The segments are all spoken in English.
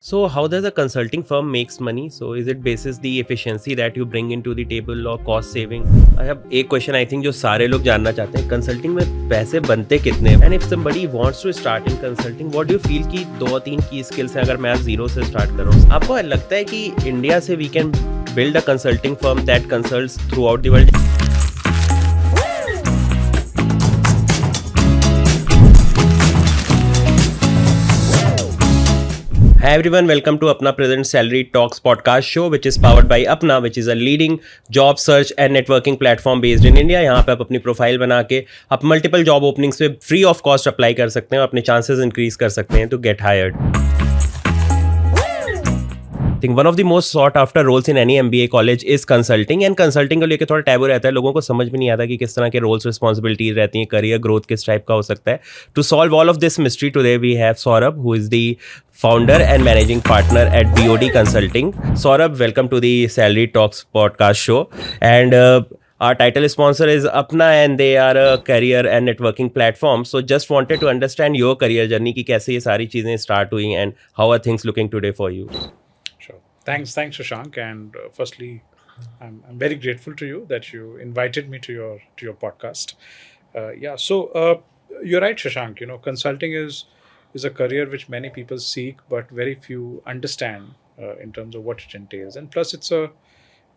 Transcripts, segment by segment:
So how does a consulting firm makes money? So is it basis the efficiency that you bring into the table or cost saving? I have एक question I think जो सारे लोग जानना चाहते हैं, consulting में पैसे बनते कितने? And if somebody wants to start in consulting, what do you feel कि 2-3 की skills हैं अगर मैं आज zero से start कर रहा हूँ? आपको लगता है कि इंडिया से we can build a consulting firm that consults throughout the world? Hi everyone, welcome to Apna present Salaried Talks podcast show, which is powered by Apna, which is a leading job search and networking platform based in India. यहाँ पे आप अपनी profile बना के आप multiple job openings पे free of cost apply कर सकते हैं और अपने चांसेस इंक्रीज कर सकते हैं to get hired. I think one of the most sought after roles in any MBA college is consulting, and consulting को लेके थोड़ा टैबू रहता है. लोगों को समझ भी नहीं आता कि किस तरह के roles responsibilities रहती हैं, career growth किस टाइप का हो सकता है. To solve all of this mystery today we have Saurabh, who is the founder and managing partner at BOD Consulting. Saurabh, welcome to the Salaried Talks podcast show. And our title sponsor is Apna, and they are a career and networking platform. So just wanted to understand your career journey कि कैसे ये सारी चीज़ें start हुई and how are things looking today for you? Thanks, Shashank. And firstly, I'm very grateful to you that you invited me to your podcast. So you're right, Shashank. You know, consulting is a career which many people seek, but very few understand in terms of what it entails. And plus, it's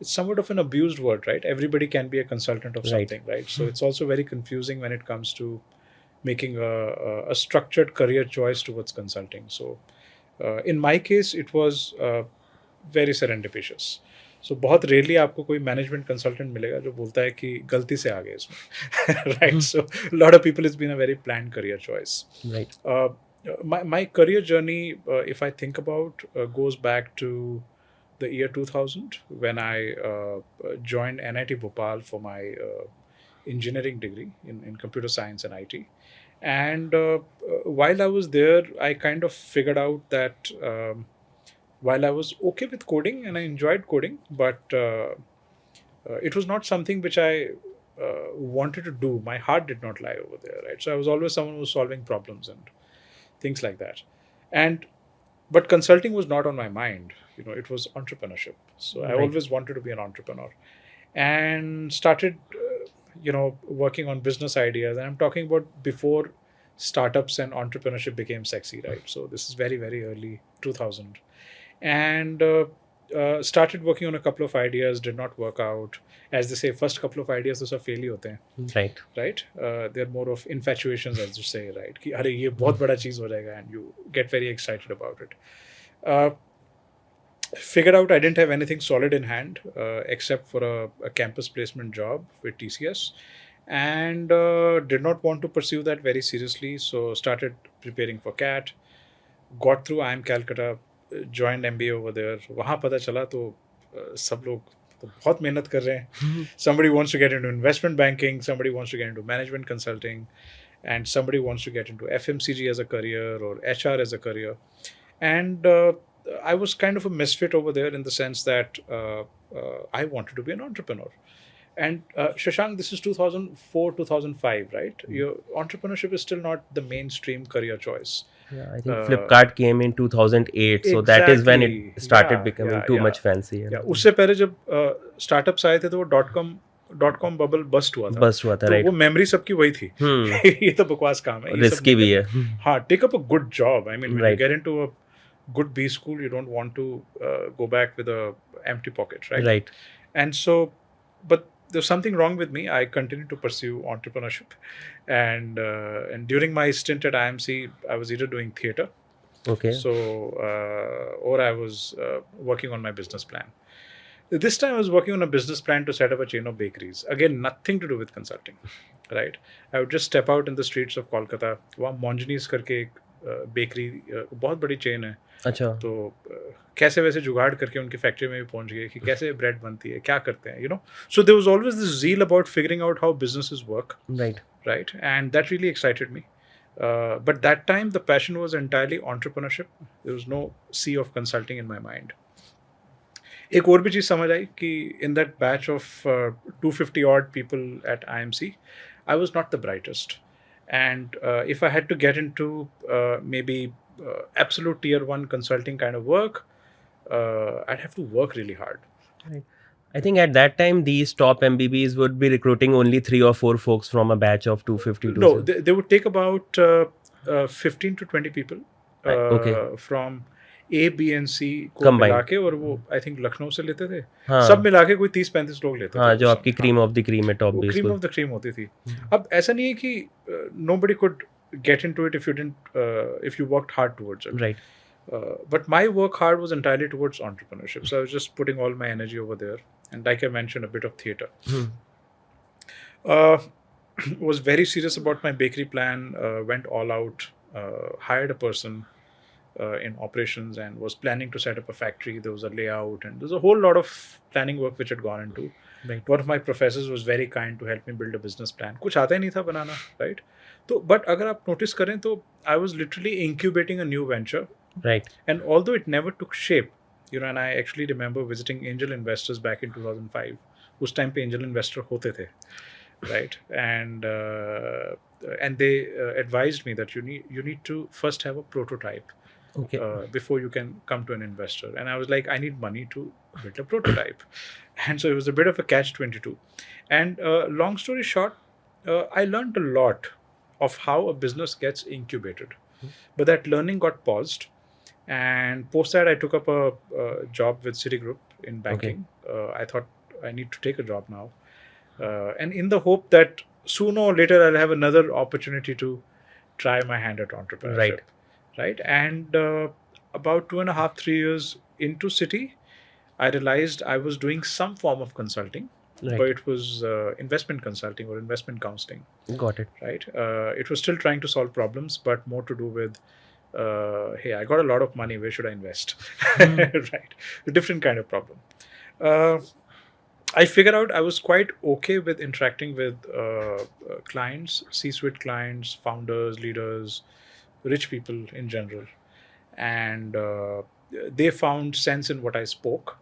somewhat of an abused word, right? Everybody can be a consultant of something, right? So it's also very confusing when it comes to making a structured career choice towards consulting. So in my case, it was very serendipitous. So बहुत rarely आपको कोई management consultant मिलेगा जो बोलता है कि गलती से आ गए इसमें, right? So lot of people is been a very planned career choice. My career journey, if I think about, goes back to the year 2000 when I joined NIT Bhopal for my engineering degree in computer science and IT. And while I was there, I kind of figured out that while I was okay with coding and I enjoyed coding, but it was not something which I wanted to do. My heart did not lie over there, right? So I was always someone who was solving problems and things like that. But consulting was not on my mind. You know, it was entrepreneurship. So I always wanted to be an entrepreneur and started, working on business ideas. And I'm talking about before startups and entrepreneurship became sexy, right? So this is very, very early 2000. And started working on a couple of ideas, did not work out. As they say, first couple of ideas तो सब fail ही होते हैं, right? They're more of infatuations, as you say, right? कि अरे ये बहुत बड़ा चीज़ हो जाएगा, and you get very excited about it. Figured out I didn't have anything solid in hand except for a campus placement job with TCS, and did not want to pursue that very seriously. So started preparing for CAT, got through IIM Calcutta, joined MBA over there. वहाँ पता चला तो सब लोग तो बहुत मेहनत कर रहे हैं. Somebody wants to get into investment banking, somebody wants to get into management consulting, and somebody wants to get into FMCG as a career or HR as a career. And I was kind of a misfit over there in the sense that I wanted to be an entrepreneur. And Shashank, this is 2004, 2005, right? Your entrepreneurship is still not the mainstream career choice. Yeah, I think Flipkart came in 2008, so that is when it started becoming too much fancy. उससे पहले जब startups आए थे तो वो .com bubble bust हुआ था, right? वो memory सबकी वही थी. ये तो बकवास काम है, risky भी है. हाँ, take up a good job. I mean, when you get into a good B school, you don't want to go back with a empty pocket, right? Right. And so, but there's something wrong with me. I continued to pursue entrepreneurship, and during my stint at IMC, I was either doing theatre, so or I was working on my business plan. This time I was working on a business plan to set up a chain of bakeries. Again, nothing to do with consulting, right? I would just step out in the streets of Kolkata. वहाँ Monjani's करके एक bakery बहुत बड़ी chain है. अच्छा. तो कैसे वैसे जुगाड़ करके उनकी फैक्ट्री में भी पहुंच गए कि कैसे ब्रेड बनती है, क्या करते हैं, So there was always this zeal about figuring out how businesses work. Right. And that really excited me. But that time the passion was entirely entrepreneurship. There was no sea of consulting in my mind. एक और भी चीज़ समझ आई कि in that batch of 250 odd people at IMC, I was not the brightest. And if I had to get into maybe absolute tier 1 consulting kind of work, I'd have to work really hard. Right. I think at that time these top MBBs would be recruiting only 3 or 4 folks from a batch of 250 to No, so. they would take about 15 to 20 people Okay, from A, B and C को मिला combined. के, और वो I think Lucknow से लेते थे. सब हाँ मिला के कोई 30-35 लोग लेते थे हाँ, जो उस आपकी समय. क्रीम हाँ, ऑफ द क्रीम है टॉप वो बेस क्रीम को. ऑफ द क्रीम होती थी. अब ऐसा नहीं है कि nobody could get into it if you didn't if you worked hard towards it. Right. But my work hard was entirely towards entrepreneurship. So I was just putting all my energy over there, and like I mentioned, a bit of theater. Was very serious about my bakery plan, went all out, hired a person in operations, and was planning to set up a factory. There was a layout, and there's a whole lot of planning work which had gone into. Right. One of my professors was very kind to help me build a business plan. कुछ आता ही नहीं था बनाना, right? तो but अगर आप notice करें तो I was literally incubating a new venture, Right. and although it never took shape, and I actually remember visiting angel investors back in 2005. उस time पे angel investor होते थे, right? And they advised me that you need to first have a prototype Okay. before you can come to an investor. And I was like, I need money to build a prototype. And so it was a bit of a catch-22. And long story short, I learned a lot of how a business gets incubated. But that learning got paused. And post that, I took up a job with Citigroup in banking. I thought I need to take a job now. And in the hope that sooner or later I'll have another opportunity to try my hand at entrepreneurship. Right. And about 2.5, 3 years into Citi, I realized I was doing some form of consulting, Right. but it was investment consulting or investment counseling. Got it. Right. It was still trying to solve problems, but more to do with, hey, I got a lot of money, where should I invest? Right. A different kind of problem. I figured out I was quite okay with interacting with clients, C-suite clients, founders, leaders, rich people in general. And they found sense in what I spoke.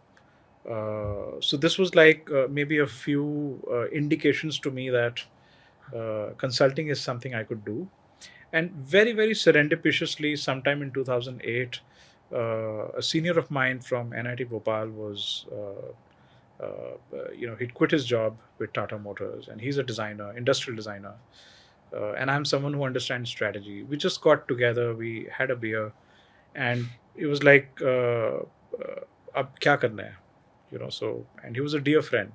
So this was like maybe a few indications to me that consulting is something I could do. And very, very serendipitously, sometime in 2008, a senior of mine from NIT Bhopal was, he'd quit his job with Tata Motors, and he's a designer, industrial designer. And I'm someone who understands strategy. We just got together, we had a beer, and it was like, ab kya karna hai? So, and he was a dear friend.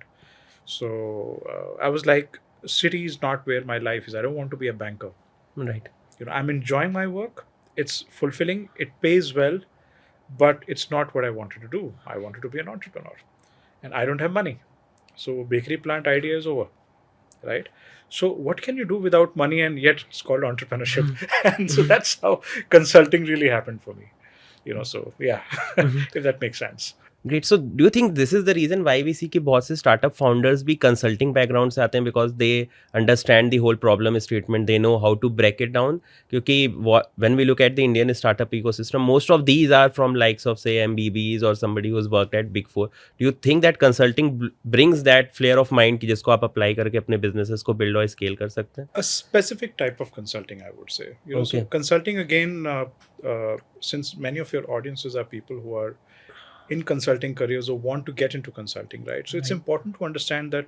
So I was like, city is not where my life is. I don't want to be a banker. Right. I'm enjoying my work. It's fulfilling. It pays well, but it's not what I wanted to do. I wanted to be an entrepreneur, and I don't have money. So bakery plant idea is over, right? So what can you do without money, and yet it's called entrepreneurship? And so that's how consulting really happened for me. So yeah, if that makes sense. Great. So do you think this is the reason why we see कि बहुत से startup founders भी consulting background से आते हैं, because they understand the whole problem statement, they know how to break it down? क्योंकि when we look at the Indian startup ecosystem, most of these are from likes of say MBBs or somebody who's worked at Big Four. Do you think that consulting brings that flair of mind कि जिसको आप apply करके अपने businesses को build और scale कर सकते हैं? A specific type of consulting, I would say. So consulting again, since many of your audiences are people who are in consulting careers or want to get into consulting, right? So it's important to understand that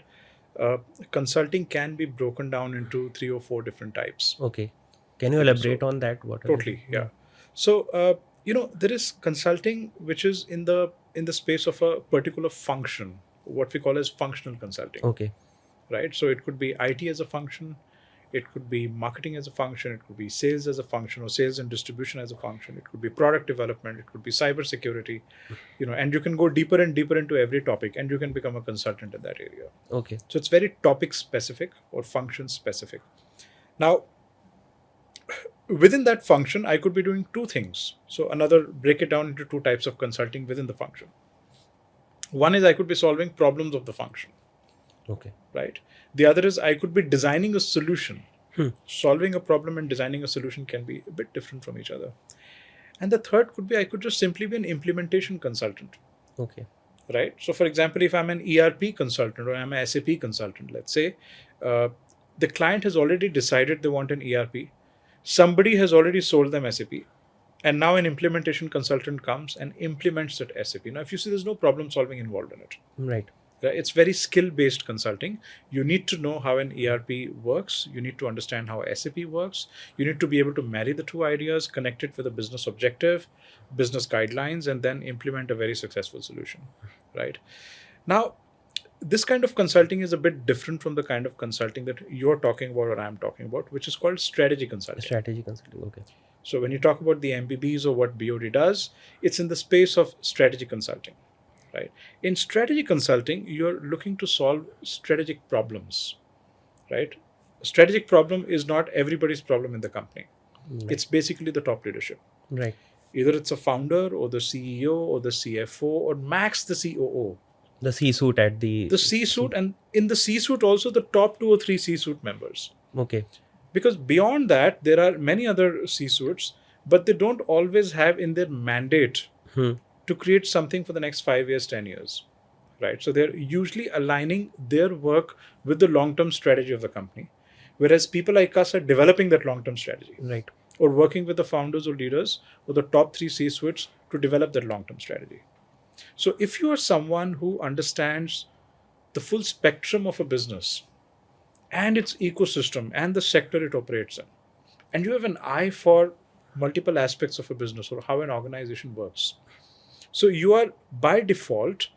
consulting can be broken down into 3 or 4 different types. Okay. Can you elaborate on that? Totally, yeah. So, there is consulting which is in the space of a particular function, what we call as functional consulting. Okay. Right? So it could be IT as a function, it could be marketing as a function, it could be sales as a function, or sales and distribution as a function, it could be product development, it could be cyber security, and you can go deeper and deeper into every topic, and you can become a consultant in that area. Okay. So it's very topic specific or function specific. Now, within that function, I could be doing 2 things. So break it down into 2 types of consulting within the function. One is I could be solving problems of the function. Okay. Right. The other is I could be designing a solution. Solving a problem and designing a solution can be a bit different from each other. And the third could be I could just simply be an implementation consultant. Okay. Right. So, for example, if I'm an ERP consultant or I'm a SAP consultant, let's say, the client has already decided they want an ERP. Somebody has already sold them SAP. And now an implementation consultant comes and implements that SAP. Now, if you see, there's no problem solving involved in it. Right. It's very skill based consulting. You need to know how an ERP works. You need to understand how SAP works. You need to be able to marry the two ideas, connect it with a business objective, business guidelines, and then implement a very successful solution. Right. Now, this kind of consulting is a bit different from the kind of consulting that you're talking about or I'm talking about, which is called strategy consulting. Strategy consulting. Okay. So when you talk about the MBBs or what BOD does, it's in the space of strategy consulting, right? In strategy consulting, you're looking to solve strategic problems, right? A strategic problem is not everybody's problem in the company. Right. It's basically the top leadership. Right. Either it's a founder or the CEO or the CFO or max the COO. The C-suite at The C-suite, and in the C-suite also the top 2 or 3 C-suite members. Okay. Because beyond that, there are many other C-suites, but they don't always have in their mandate to create something for the next 5 years, 10 years, right? So they're usually aligning their work with the long-term strategy of the company, whereas people like us are developing that long-term strategy, Right. or working with the founders or leaders or the top 3 C-suites to develop that long-term strategy. So if you are someone who understands the full spectrum of a business and its ecosystem and the sector it operates in, and you have an eye for multiple aspects of a business or how an organization works, so you are by default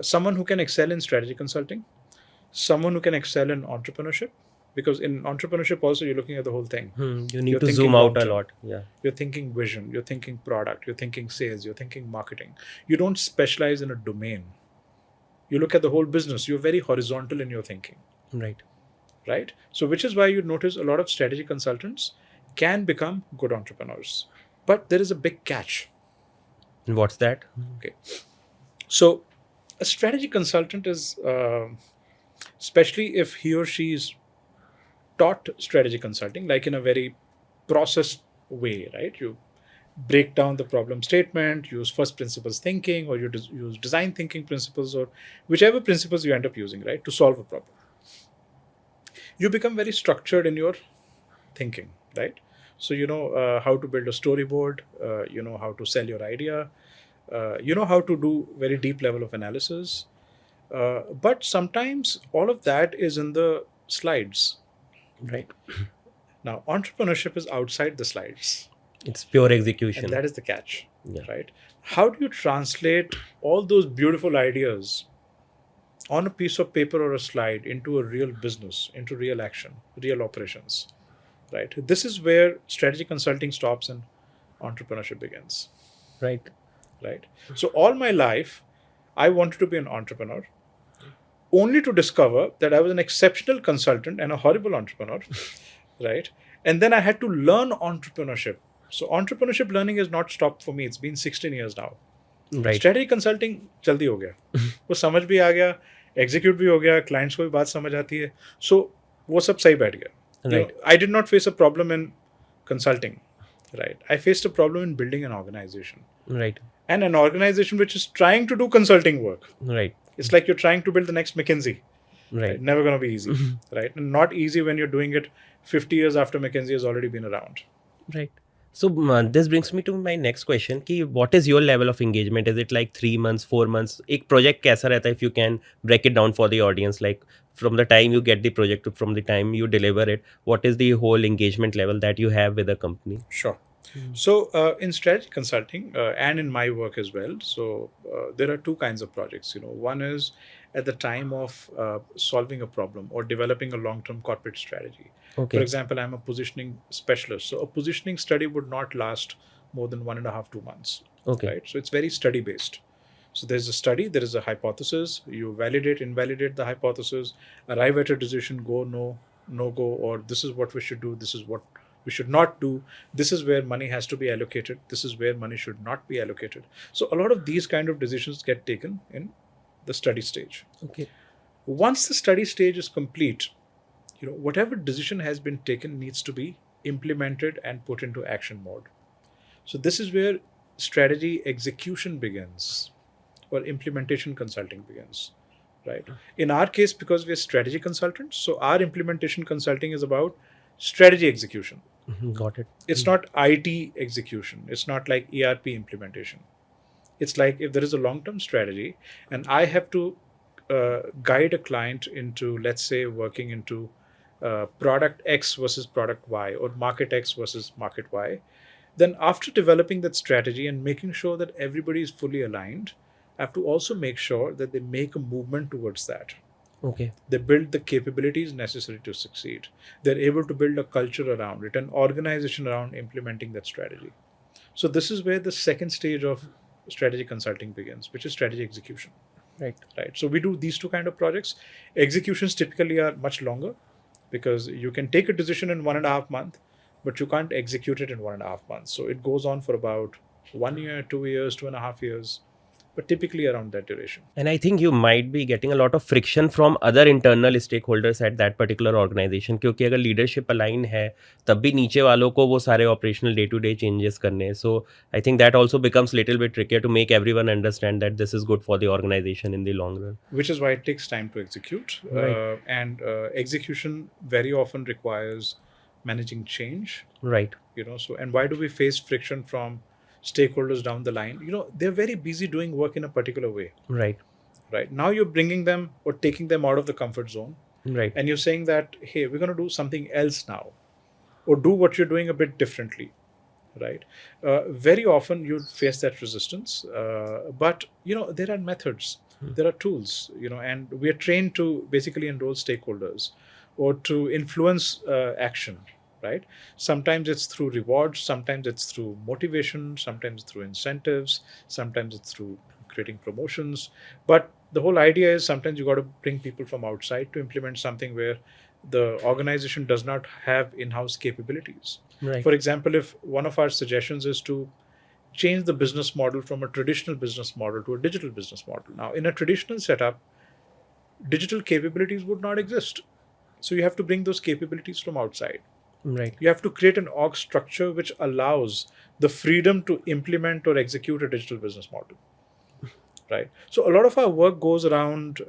someone who can excel in strategy consulting, someone who can excel in entrepreneurship, because in entrepreneurship also you're looking at the whole thing. You need You're to thinking zoom out a long-term. lot. Yeah. You're thinking vision, you're thinking product, you're thinking sales, you're thinking marketing. You don't specialize in a domain. You look at the whole business. You're very horizontal in your thinking, Right. right? So which is why you notice a lot of strategy consultants can become good entrepreneurs. But there is a big catch. And what's that? Okay. So a strategy consultant is, especially if he or she is taught strategy consulting, like in a very processed way, right? You break down the problem statement, use first principles thinking, or you use design thinking principles, or whichever principles you end up using, right, to solve a problem. You become very structured in your thinking, right? So you know how to build a storyboard, you know how to sell your idea, you know how to do very deep level of analysis. But sometimes all of that is in the slides. Right. Now, entrepreneurship is outside the slides, It's pure execution. and that is the catch, Yeah. right? How do you translate all those beautiful ideas on a piece of paper or a slide into a real business, into real action, real operations, right? This is where strategy consulting stops and entrepreneurship begins, Right. right? So all my life, I wanted to be an entrepreneur, only to discover that I was an exceptional consultant and a horrible entrepreneur, right? And then I had to learn entrepreneurship. So entrepreneurship learning has not stopped for me. It's been 16 years now. Right. Strategy consulting जल्दी हो गया, वो समझ भी आ गया, execute भी हो गया, क्लाइंट्स को भी बात समझ आती है, सो वो सब सही बैठ गया. Right. I did not face a problem in consulting, right? I faced a problem in building an organization, Right. and an organization which is trying to do consulting work. Right. It's like you're trying to build the next McKinsey. Right. Never going to be easy, right? And not easy when you're doing it 50 years after McKinsey has already been around. Right. So this brings me to my next question कि what is your level of engagement? Is it like 3 months, 4 months? एक project कैसा रहता है? If you can break it down for the audience, like from the time you get the project to from the time you deliver it, what is the whole engagement level that you have with the company? Sure. So in strategy consulting and in my work as well, so there are two kinds of projects. One is at the time of solving a problem or developing a long-term corporate strategy. Okay. For example, I'm a positioning specialist. So a positioning study would not last more than 1.5 2 months. Okay. Right. So it's very study based. So there's a study, there is a hypothesis. You validate, invalidate the hypothesis, arrive at a decision, go, no go, or this is what we should do, this is what we should not do, this is where money has to be allocated, this is where money should not be allocated. So a lot of these kind of decisions get taken in the study stage. Okay. Once the study stage is complete, whatever decision has been taken needs to be implemented and put into action mode. So this is where strategy execution begins, or implementation consulting begins, right? In our case, because we're strategy consultants, so our implementation consulting is about strategy execution. Got it. It's not IT execution. It's not like ERP implementation. It's like if there is a long-term strategy and I have to guide a client into, let's say, working into product X versus product Y or market X versus market Y, then after developing that strategy and making sure that everybody is fully aligned, I have to also make sure that they make a movement towards that. Okay. They build the capabilities necessary to succeed. They're able to build a culture around it, an organization around implementing that strategy. So this is where the second stage of strategy consulting begins, which is strategy execution. Right. Right. So we do these two kind of projects. Executions typically are much longer because you can take a decision in 1.5 months, but you can't execute it in 1.5 months. So it goes on for about 1 year, 2 years, 2.5 years, but typically around that duration. And I think you might be getting a lot of friction from other internal stakeholders at that particular organization, क्योंकि अगर leadership align है तब भी नीचे वालों को वो सारे operational day to day changes करने हैं. So I think that also becomes little bit trickier to make everyone understand that this is good for the organization in the long run. Which is why it takes time to execute. Right. And execution very often requires managing change. Right. So and why do we face friction from stakeholders down the line? They're very busy doing work in a particular way. Right. Right. Now you're bringing them or taking them out of the comfort zone. Right. And you're saying that, hey, we're going to do something else now, or do what you're doing a bit differently. Right. Very often you face that resistance. But, there are methods, there are tools, and we are trained to basically enroll stakeholders or to influence action. Right. Sometimes it's through rewards, sometimes it's through motivation, sometimes through incentives, sometimes it's through creating promotions. But the whole idea is sometimes you got to bring people from outside to implement something where the organization does not have in-house capabilities. Right. For example, if one of our suggestions is to change the business model from a traditional business model to a digital business model. Now, in a traditional setup, digital capabilities would not exist. So you have to bring those capabilities from outside. Right. You have to create an org structure which allows the freedom to implement or execute a digital business model. Right. So a lot of our work goes around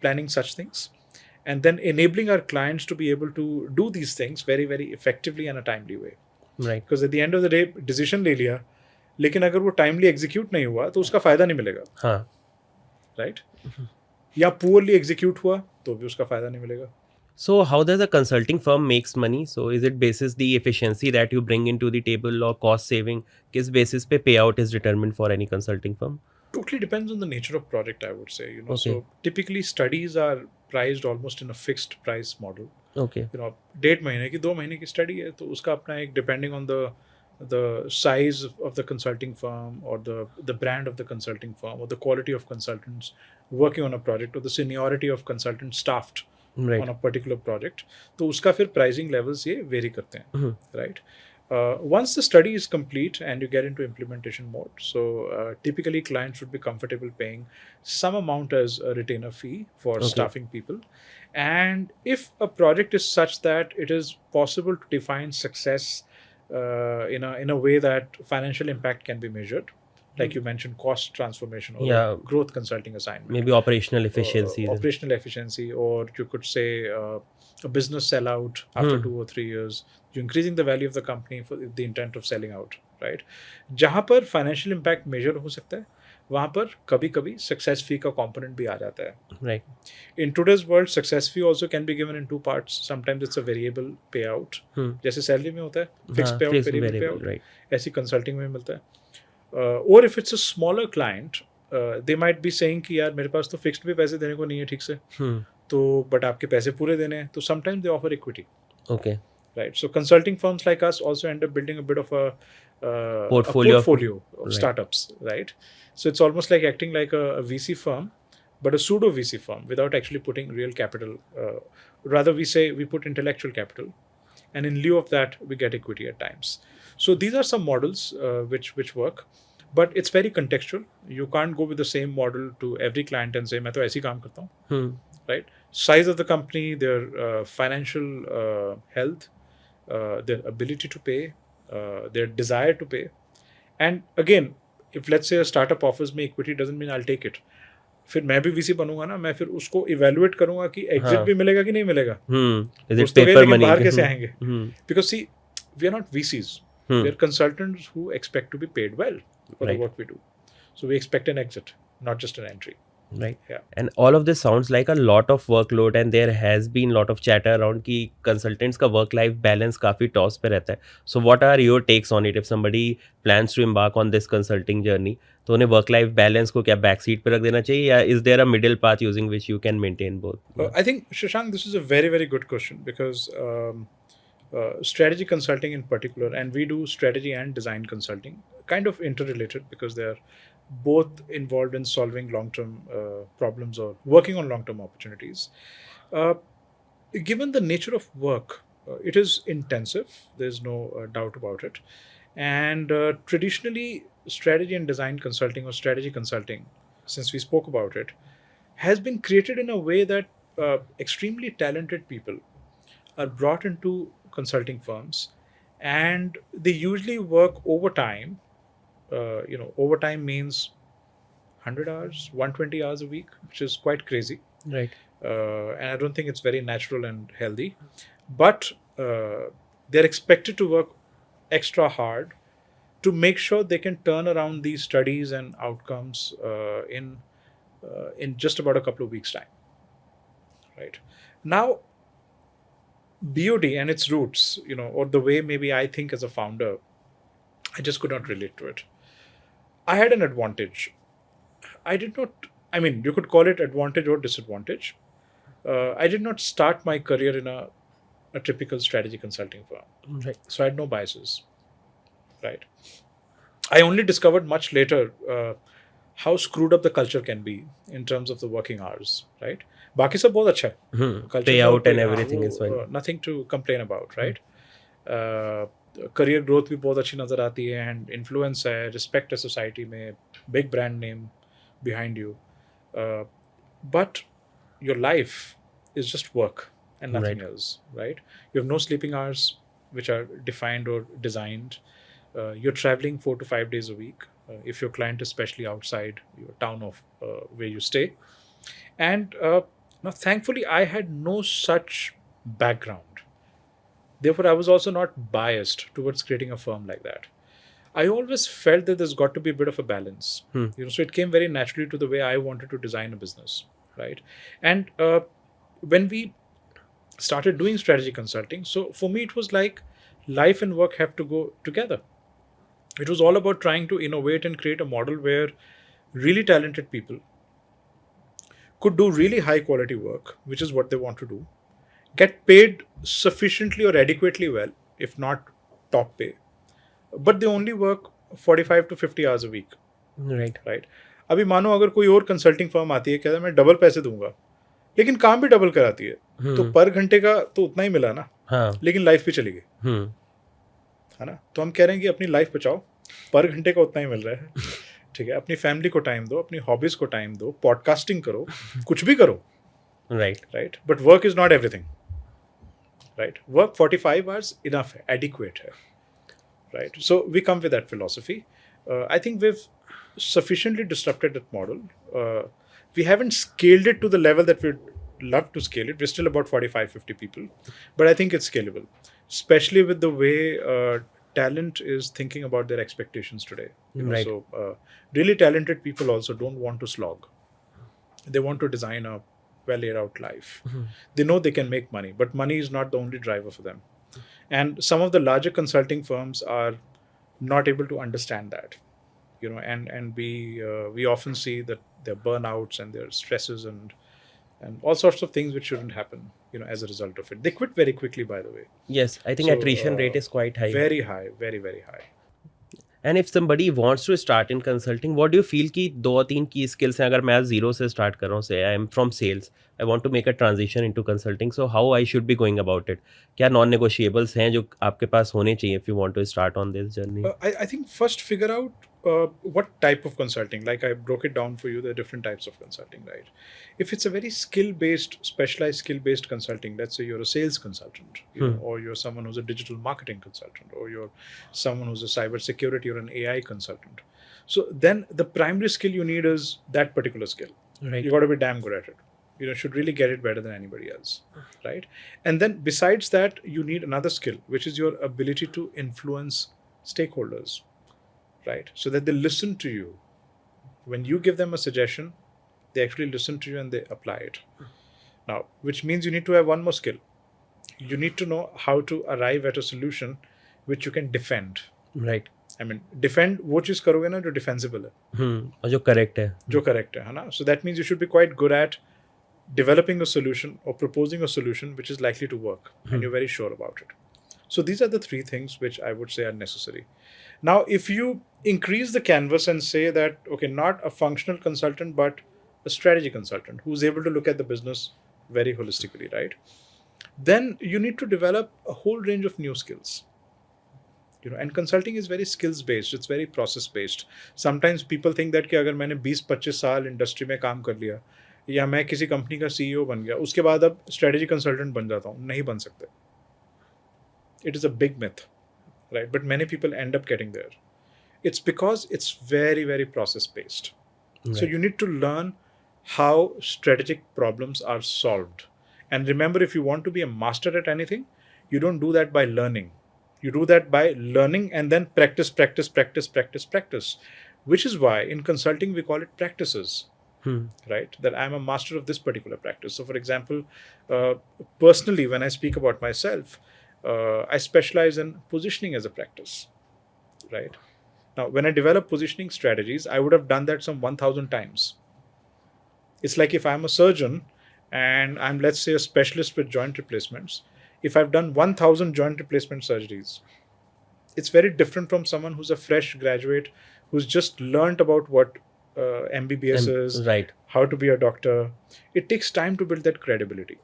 planning such things and then enabling our clients to be able to do these things very, very effectively in a timely way. Right. Because at the end of the day, decision ले लिया, लेकिन अगर वो timely execute नहीं हुआ तो उसका फायदा नहीं मिलेगा. हाँ. Right? या poorly execute हुआ तो भी उसका फायदा नहीं मिलेगा. So how does a consulting firm makes money? So is it basis the efficiency that you bring into the table or cost saving? किस basis पे payout is determined for any consulting firm? Totally depends on the nature of project, I would say. Okay. So typically studies are priced almost in a fixed price model. Okay. 1.5 महीने की 2 महीने की study है तो उसका अपना एक depending on the size of the consulting firm or the brand of the consulting firm or the quality of consultants working on a project or the seniority of consultants staffed Right. on a particular project, तो उसका फिर pricing levels ये vary करते हैं, right? Once the study is complete and you get into implementation mode, so typically clients should be comfortable paying some amount as a retainer fee for staffing people. And if a project is such that it is possible to define success in a way that financial impact can be measured, like you mentioned, cost transformation or growth consulting assignment. Maybe operational efficiency. Operational efficiency, or you could say a business sellout after 2 or 3 years. You're increasing the value of the company for the intent of selling out, right? जहाँ पर financial impact measure हो सकता है, वहाँ पर कभी-कभी success fee का component भी आ जाता है. Right. In today's world, success fee also can be given in 2 parts. Sometimes it's a variable payout, जैसे salary में होता है, fixed payout, variable payout. Right. ऐसी consulting में मिलता है. Or if it's a smaller client, they might be saying कि यार मेरे पास तो fixed भी पैसे देने को नहीं है ठीक से, तो but आपके पैसे पूरे देने हैं, तो sometimes they offer equity. Okay. Right. So consulting firms like us also end up building a bit of a portfolio of startups, right? So it's almost like acting like a VC firm, but a pseudo VC firm without actually putting real capital. Rather, we say we put intellectual capital, and in lieu of that, we get equity at times. So these are some models which work, but it's very contextual. You can't go with the same model to every client and say मैं तो ऐसी काम करता हूँ, right? Size of the company, their financial health, their ability to pay, their desire to pay. And again, if let's say a startup offers me equity, doesn't mean I'll take it. फिर मैं भी VC बनूंगा ना, मैं फिर उसको evaluate करूंगा कि एग्जिट हाँ. भी मिलेगा कि नहीं मिलेगा. Is घुस it तो गए paper लेकिन money? बाहर कैसे आएंगे? Hmm. Because see, we are not VCs. We are consultants who expect to be paid well for the Right. work we do. So we expect an exit, not just an entry. Right. Yeah. And all of this sounds like a lot of workload, and there has been lot of chatter around कि consultants का work life balance काफ़ी toss पे रहता है. So what are your takes on it if somebody plans to embark on this consulting journey? तो उन्हें work life balance को क्या back seat पे रख देना चाहिए, या is there a middle path using which you can maintain both? I think, Shashank, this is a very, very good question because strategy consulting in particular, and we do strategy and design consulting, kind of interrelated because they are both involved in solving long-term problems or working on long-term opportunities. Given the nature of work, it is intensive. There's no doubt about it. And traditionally, strategy and design consulting or strategy consulting, since we spoke about it, has been created in a way that extremely talented people are brought into consulting firms, and they usually work overtime. Overtime means 100 hours, 120 hours a week, which is quite crazy. Right. And I don't think it's very natural and healthy. But they're expected to work extra hard to make sure they can turn around these studies and outcomes in just about a couple of weeks' time. Right. Now, BOD and its roots, or the way maybe I think as a founder, I just could not relate to it. I had an advantage. You could call it advantage or disadvantage. I did not start my career in a typical strategy consulting firm. Right. So I had no biases. Right. I only discovered much later how screwed up the culture can be in terms of the working hours. Right. बाकी सब बहुत अच्छा है. Culture Payout का and हाँ, everything वो, is fine. Nothing to complain about, right? Career growth भी बहुत अच्छी नजर आती है, and influence है, respect है society में, big brand name behind you, but your life is just work and nothing Right. else, right? You have no sleeping hours which are defined or designed. You're traveling 4 to 5 days a week if your client is especially outside your town of where you stay. And now, thankfully, I had no such background. Therefore, I was also not biased towards creating a firm like that. I always felt that there's got to be a bit of a balance. So it came very naturally to the way I wanted to design a business, right? And when we started doing strategy consulting, so for me, it was like life and work have to go together. It was all about trying to innovate and create a model where really talented people could do really high quality work, which is what they want to do, get paid sufficiently or adequately well, if not top pay, but they only work 45 to 50 hours a week. Right. Right. अभी मानो अगर कोई और consulting firm आती है, कहता है मैं डबल पैसे दूंगा, लेकिन काम भी डबल कराती है, तो पर घंटे का तो उतना ही मिला ना, हाँ. लेकिन लाइफ भी चली गई, है ना? तो हम कह रहे हैं कि अपनी लाइफ बचाओ, पर घंटे का उतना ही मिल रहा है, ठीक है? अपनी फैमिली को टाइम दो, अपनी हॉबीज को टाइम दो, पॉडकास्टिंग करो, कुछ भी करो. Right. But work is not everything. Right. Work 45 hours enough है, adequate है. Right. So we come with that philosophy. I think we've sufficiently disrupted that model. We haven't scaled it to the level that we'd love to scale it. We're still about 45, 50 people, but I think it's scalable, especially with the way talent is thinking about their expectations today. Right. So really talented people also don't want to slog. They want to design a well laid out life. They know they can make money, but money is not the only driver for them. And some of the larger consulting firms are not able to understand that, and we often see that their burnouts and their stresses and all sorts of things which shouldn't happen, as a result of it. They quit very quickly, by the way. Yes, I think So, attrition rate is quite high. Very high, very, very high. And if somebody wants to start in consulting, what do you feel कि 2-3 की skills हैं? अगर मैं आज zero से start कर रहा हूँ, say I am from sales, I want to make a transition into consulting, so how I should be going about it? क्या non-negotiables हैं जो आपके पास होने चाहिए if you want to start on this journey? I think first figure out what type of consulting. Like I broke it down for you, there are different types of consulting, right? If it's a very skill-based, specialized skill-based consulting, let's say you're a sales consultant, or you're someone who's a digital marketing consultant, or you're someone who's a cybersecurity or an AI consultant. So then the primary skill you need is that particular skill. Right. You got to be damn good at it. Should really get it better than anybody else, right? And then besides that, you need another skill, which is your ability to influence stakeholders, right? So that they listen to you. When you give them a suggestion, they actually listen to you and they apply it. Now, which means you need to have one more skill. You need to know how to arrive at a solution which you can defend. Right. I mean, defend वो चीज करोगे ना जो defensible है, और जो correct है. जो correct है ना? So that means you should be quite good at developing a solution or proposing a solution which is likely to work, and you're very sure about it. So these are the three things which I would say are necessary. Now, if you increase the canvas and say that, okay, not a functional consultant, but a strategy consultant who's able to look at the business very holistically, right? Then you need to develop a whole range of new skills. And consulting is very skills based, it's very process based. Sometimes people think that कि अगर मैंने 20-25 साल industry में काम कर लिया या मैं किसी कंपनी का CEO बन गया, उसके बाद अब स्ट्रेटजी कंसल्टेंट बन जाता हूँ. नहीं बन सकते. It is a big myth, right? But many people end up getting there. It's because it's very, very process based. Right. So you need to learn how strategic problems are solved. And remember, if you want to be a master at anything, you don't do that by learning. You do that by learning and then practice, which is why in consulting we call it practices. Right? That I'm a master of this particular practice. So, for example, personally, when I speak about myself, I specialize in positioning as a practice. Right? Now, when I develop positioning strategies, I would have done that some 1,000 times. It's like if I'm a surgeon and I'm, let's say, a specialist with joint replacements, if I've done 1,000 joint replacement surgeries, it's very different from someone who's a fresh graduate who's just learned about what MBBS is, right, how to be a doctor. It takes time to build that credibility,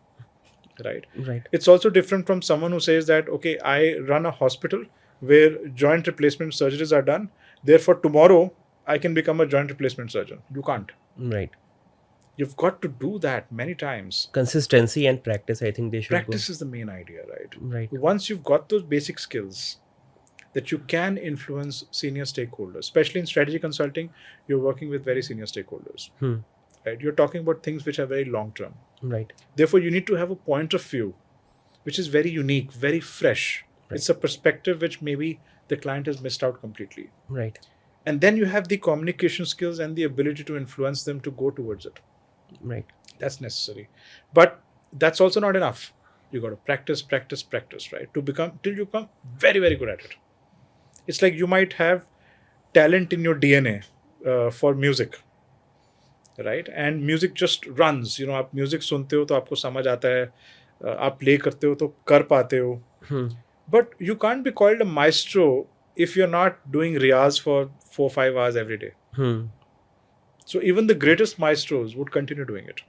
right? Right. It's also different from someone who says that, okay, I run a hospital where joint replacement surgeries are done, therefore tomorrow I can become a joint replacement surgeon. You can't. Right. You've got to do that many times. Consistency and practice, I think they should Practice is the main idea, right? Right. Once you've got those basic skills, that you can influence senior stakeholders, especially in strategy consulting, you're working with very senior stakeholders. Right? You're talking about things which are very long term. Right. Therefore, you need to have a point of view which is very unique, very fresh. Right. It's a perspective which maybe the client has missed out completely. Right. And then you have the communication skills and the ability to influence them to go towards it. Right. That's necessary. But that's also not enough. You got to practice, right? Till you become very, very good at it. It's like you might have talent in your DNA for music, right? And music just runs. आप music सुनते हो तो आपको समझ आता है, आप play करते हो तो कर पाते हो. But you can't be called a maestro if you're not doing riyaz for 4-5 hours every day. So even the greatest maestros would continue doing it,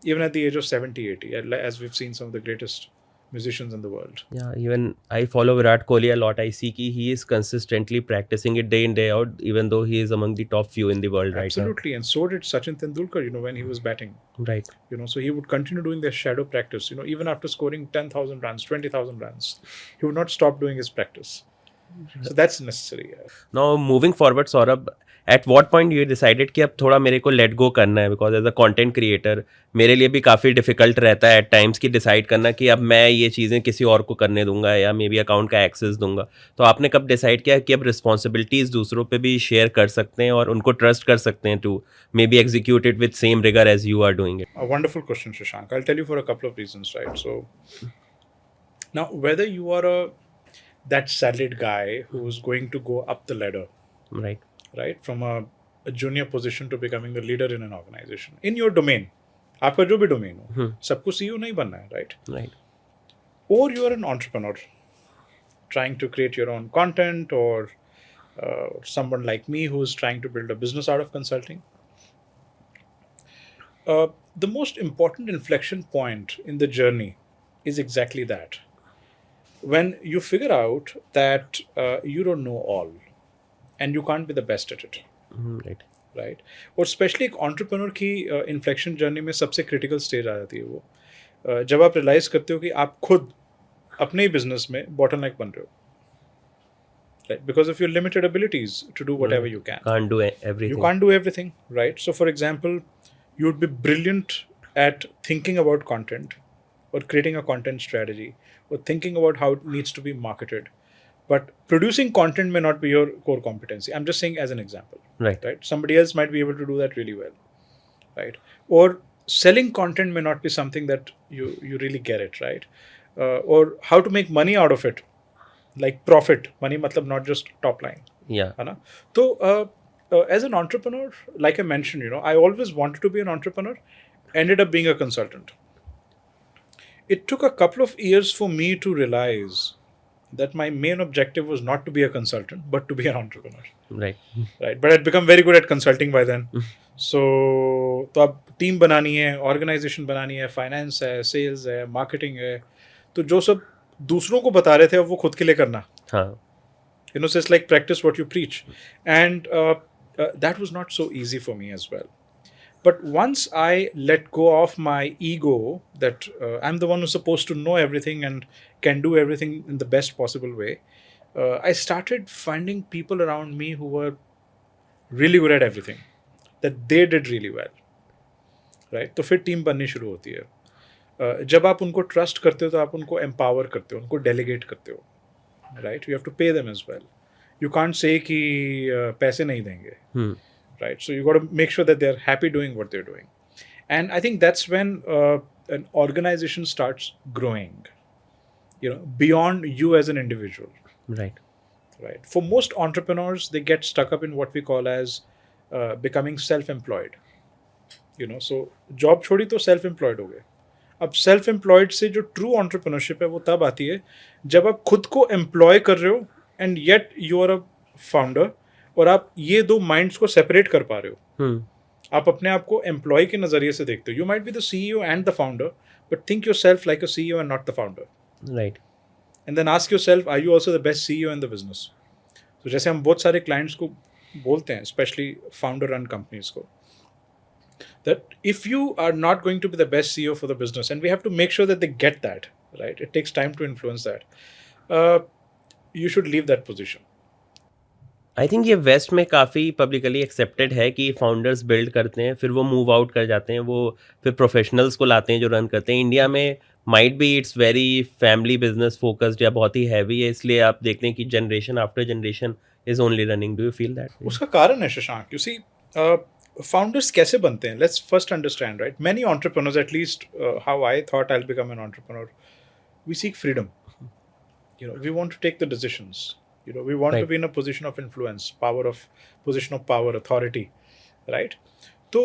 even at the age of 70-80, as we've seen some of the greatest musicians in the world. Yeah, even I follow Virat Kohli a lot. I see that he is consistently practicing it day in, day out, even though he is among the top few in the world right now. Absolutely, and so did Sachin Tendulkar, when he was batting. Right. So he would continue doing their shadow practice, even after scoring 10,000 runs, 20,000 runs. He would not stop doing his practice. So that's necessary. Now, moving forward, Saurabh, at what point you decided कि अब थोड़ा मेरे को let go करना है, because as a content creator मेरे लिए भी काफ़ी difficult रहता है at times कि decide करना कि अब मैं ये चीज़ें किसी और को करने दूंगा या मे बी अकाउंट का एक्सेस दूंगा. तो आपने कब decide किया कि अब responsibilities दूसरों पे भी share कर सकते हैं और उनको trust कर सकते हैं to maybe execute it with same rigor as you are doing it? A wonderful question, Shashank. I'll tell you for a couple of reasons, right? So now, whether you are that salaried guy who's going to go up the ladder, right, from a junior position to becoming the leader in an organization, in your domain, आपका जो भी domain हो, सबको CEO नहीं बनना है, right? Right. Or you are an entrepreneur trying to create your own content, or someone like me who's trying to build a business out of consulting. The most important inflection point in the journey is exactly that. When you figure out that you don't know all and you can't be the best at it. Right. और specially एक entrepreneur की inflection journey में सबसे critical stage आ जाती है वो जब आप रियलाइज करते हो कि आप खुद अपने ही बिजनेस में bottleneck बन रहे हो. Right? Because of your limited abilities to do whatever you can. Can't do everything. You can't do everything, right? So for example, you would be brilliant at thinking about content or creating a content strategy or thinking about how it needs to be marketed. But producing content may not be your core competency. I'm just saying as an example. Right. Right? Somebody else might be able to do that really well. Right? Or selling content may not be something that you really get it, right? Or how to make money out of it, like profit. Money matlab not just top line. Yeah. है ना? So as an entrepreneur, like I mentioned, I always wanted to be an entrepreneur, ended up being a consultant. It took a couple of years for me to realize that my main objective was not to be a consultant, but to be an entrepreneur. Right. Right. But I'd become very good at consulting by then. So तो अब team बनानी है, organisation बनानी है, finance है, sales है, marketing है, तो जो सब दूसरों को बता रहे थे अब वो खुद के लिए करना. हाँ. So it's like practice what you preach. And that was not so easy for me as well. But once I let go of my ego that I'm the one who's supposed to know everything and can do everything in the best possible way, I started finding people around me who were really good at everything, that they did really well. Right? तो फिर team बननी शुरू होती है. जब आप उनको trust करते हो तो आप उनको एम्पावर करते हो, उनको डेलीगेट करते हो. Right? You have to pay them as well. You can't say कि पैसे नहीं देंगे. Right? So you got to make sure that they're happy doing what they're doing. And I think that's when an organization starts growing, beyond you as an individual. Right. Right. For most entrepreneurs, they get stuck up in what we call as becoming self-employed. So job छोड़ी तो self-employed हो गए. अब self-employed से जो true entrepreneurship है वो तब आती है जब आप खुद को employ कर रहे हो and yet you are a founder और आप ये दो minds को separate कर पा रहे हो. आप अपने आप को employee के नज़रिए से देखते हो. You might be the CEO and the founder, but think yourself like a CEO and not the founder. Right. And then ask yourself, are you also the best CEO in the business? So जैसे हम बहुत सारे clients को बोलते हैं, especially founder-run companies को, that if you are not going to be the best CEO for the business, and we have to make sure that they get that, right? It takes time to influence that. You should leave that position. I think ये waste में काफ़ी publicly accepted है कि founders build करते हैं, फिर वो move out कर जाते हैं, वो फिर प्रोफेशनल्स को लाते हैं जो रन करते हैं. इंडिया में might be it's very family business focused या बहुत ही हैवी है, इसलिए आप देखते हैं कि generation after generation is only running. Do you feel that? उसका कारण है शशांक, यू सी founders कैसे बनते हैं? Let's first understand, right? Many entrepreneurs, at least how I thought I'll become an entrepreneur, we seek freedom. We want to take the decisions. We want to be in a position of influence, position of power, authority, right? तो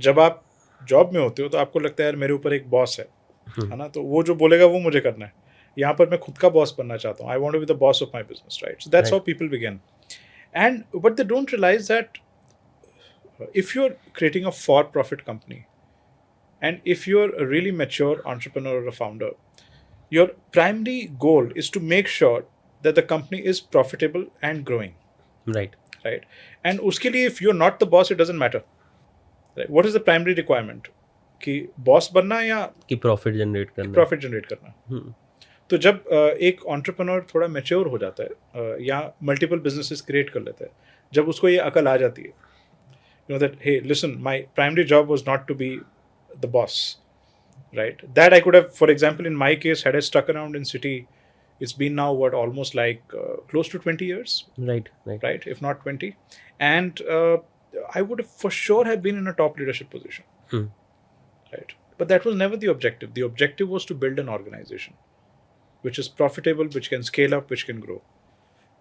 जब आप job में होते हो तो आपको लगता है यार मेरे ऊपर एक बॉस है ना, तो वो जो बोलेगा वो मुझे करना है. यहाँ पर मैं खुद का बॉस बनना चाहता हूँ. I want to be the boss of my business, right? So that's how people begin. But they don't realize that if you're creating a for-profit company and if you're a really mature entrepreneur or a founder, your primary goal is to make sure that the company is profitable and growing. Right. And uske liye, if you're not the boss, it doesn't matter. Right? What is the primary requirement? कि boss बनना या कि profit generate करना. तो जब एक entrepreneur थोड़ा mature हो जाता है या multiple businesses create कर लेता है, जब उसको ये अकल आ जाती है, that, hey, listen, my primary job was not to be the boss, right? That I could have, for example, in my case, had I stuck around in city, it's been now almost like close to 20 years, right, if not 20, and I would have for sure have been in a top leadership position, right? But that was never the objective. The objective was to build an organization which is profitable, which can scale up, which can grow.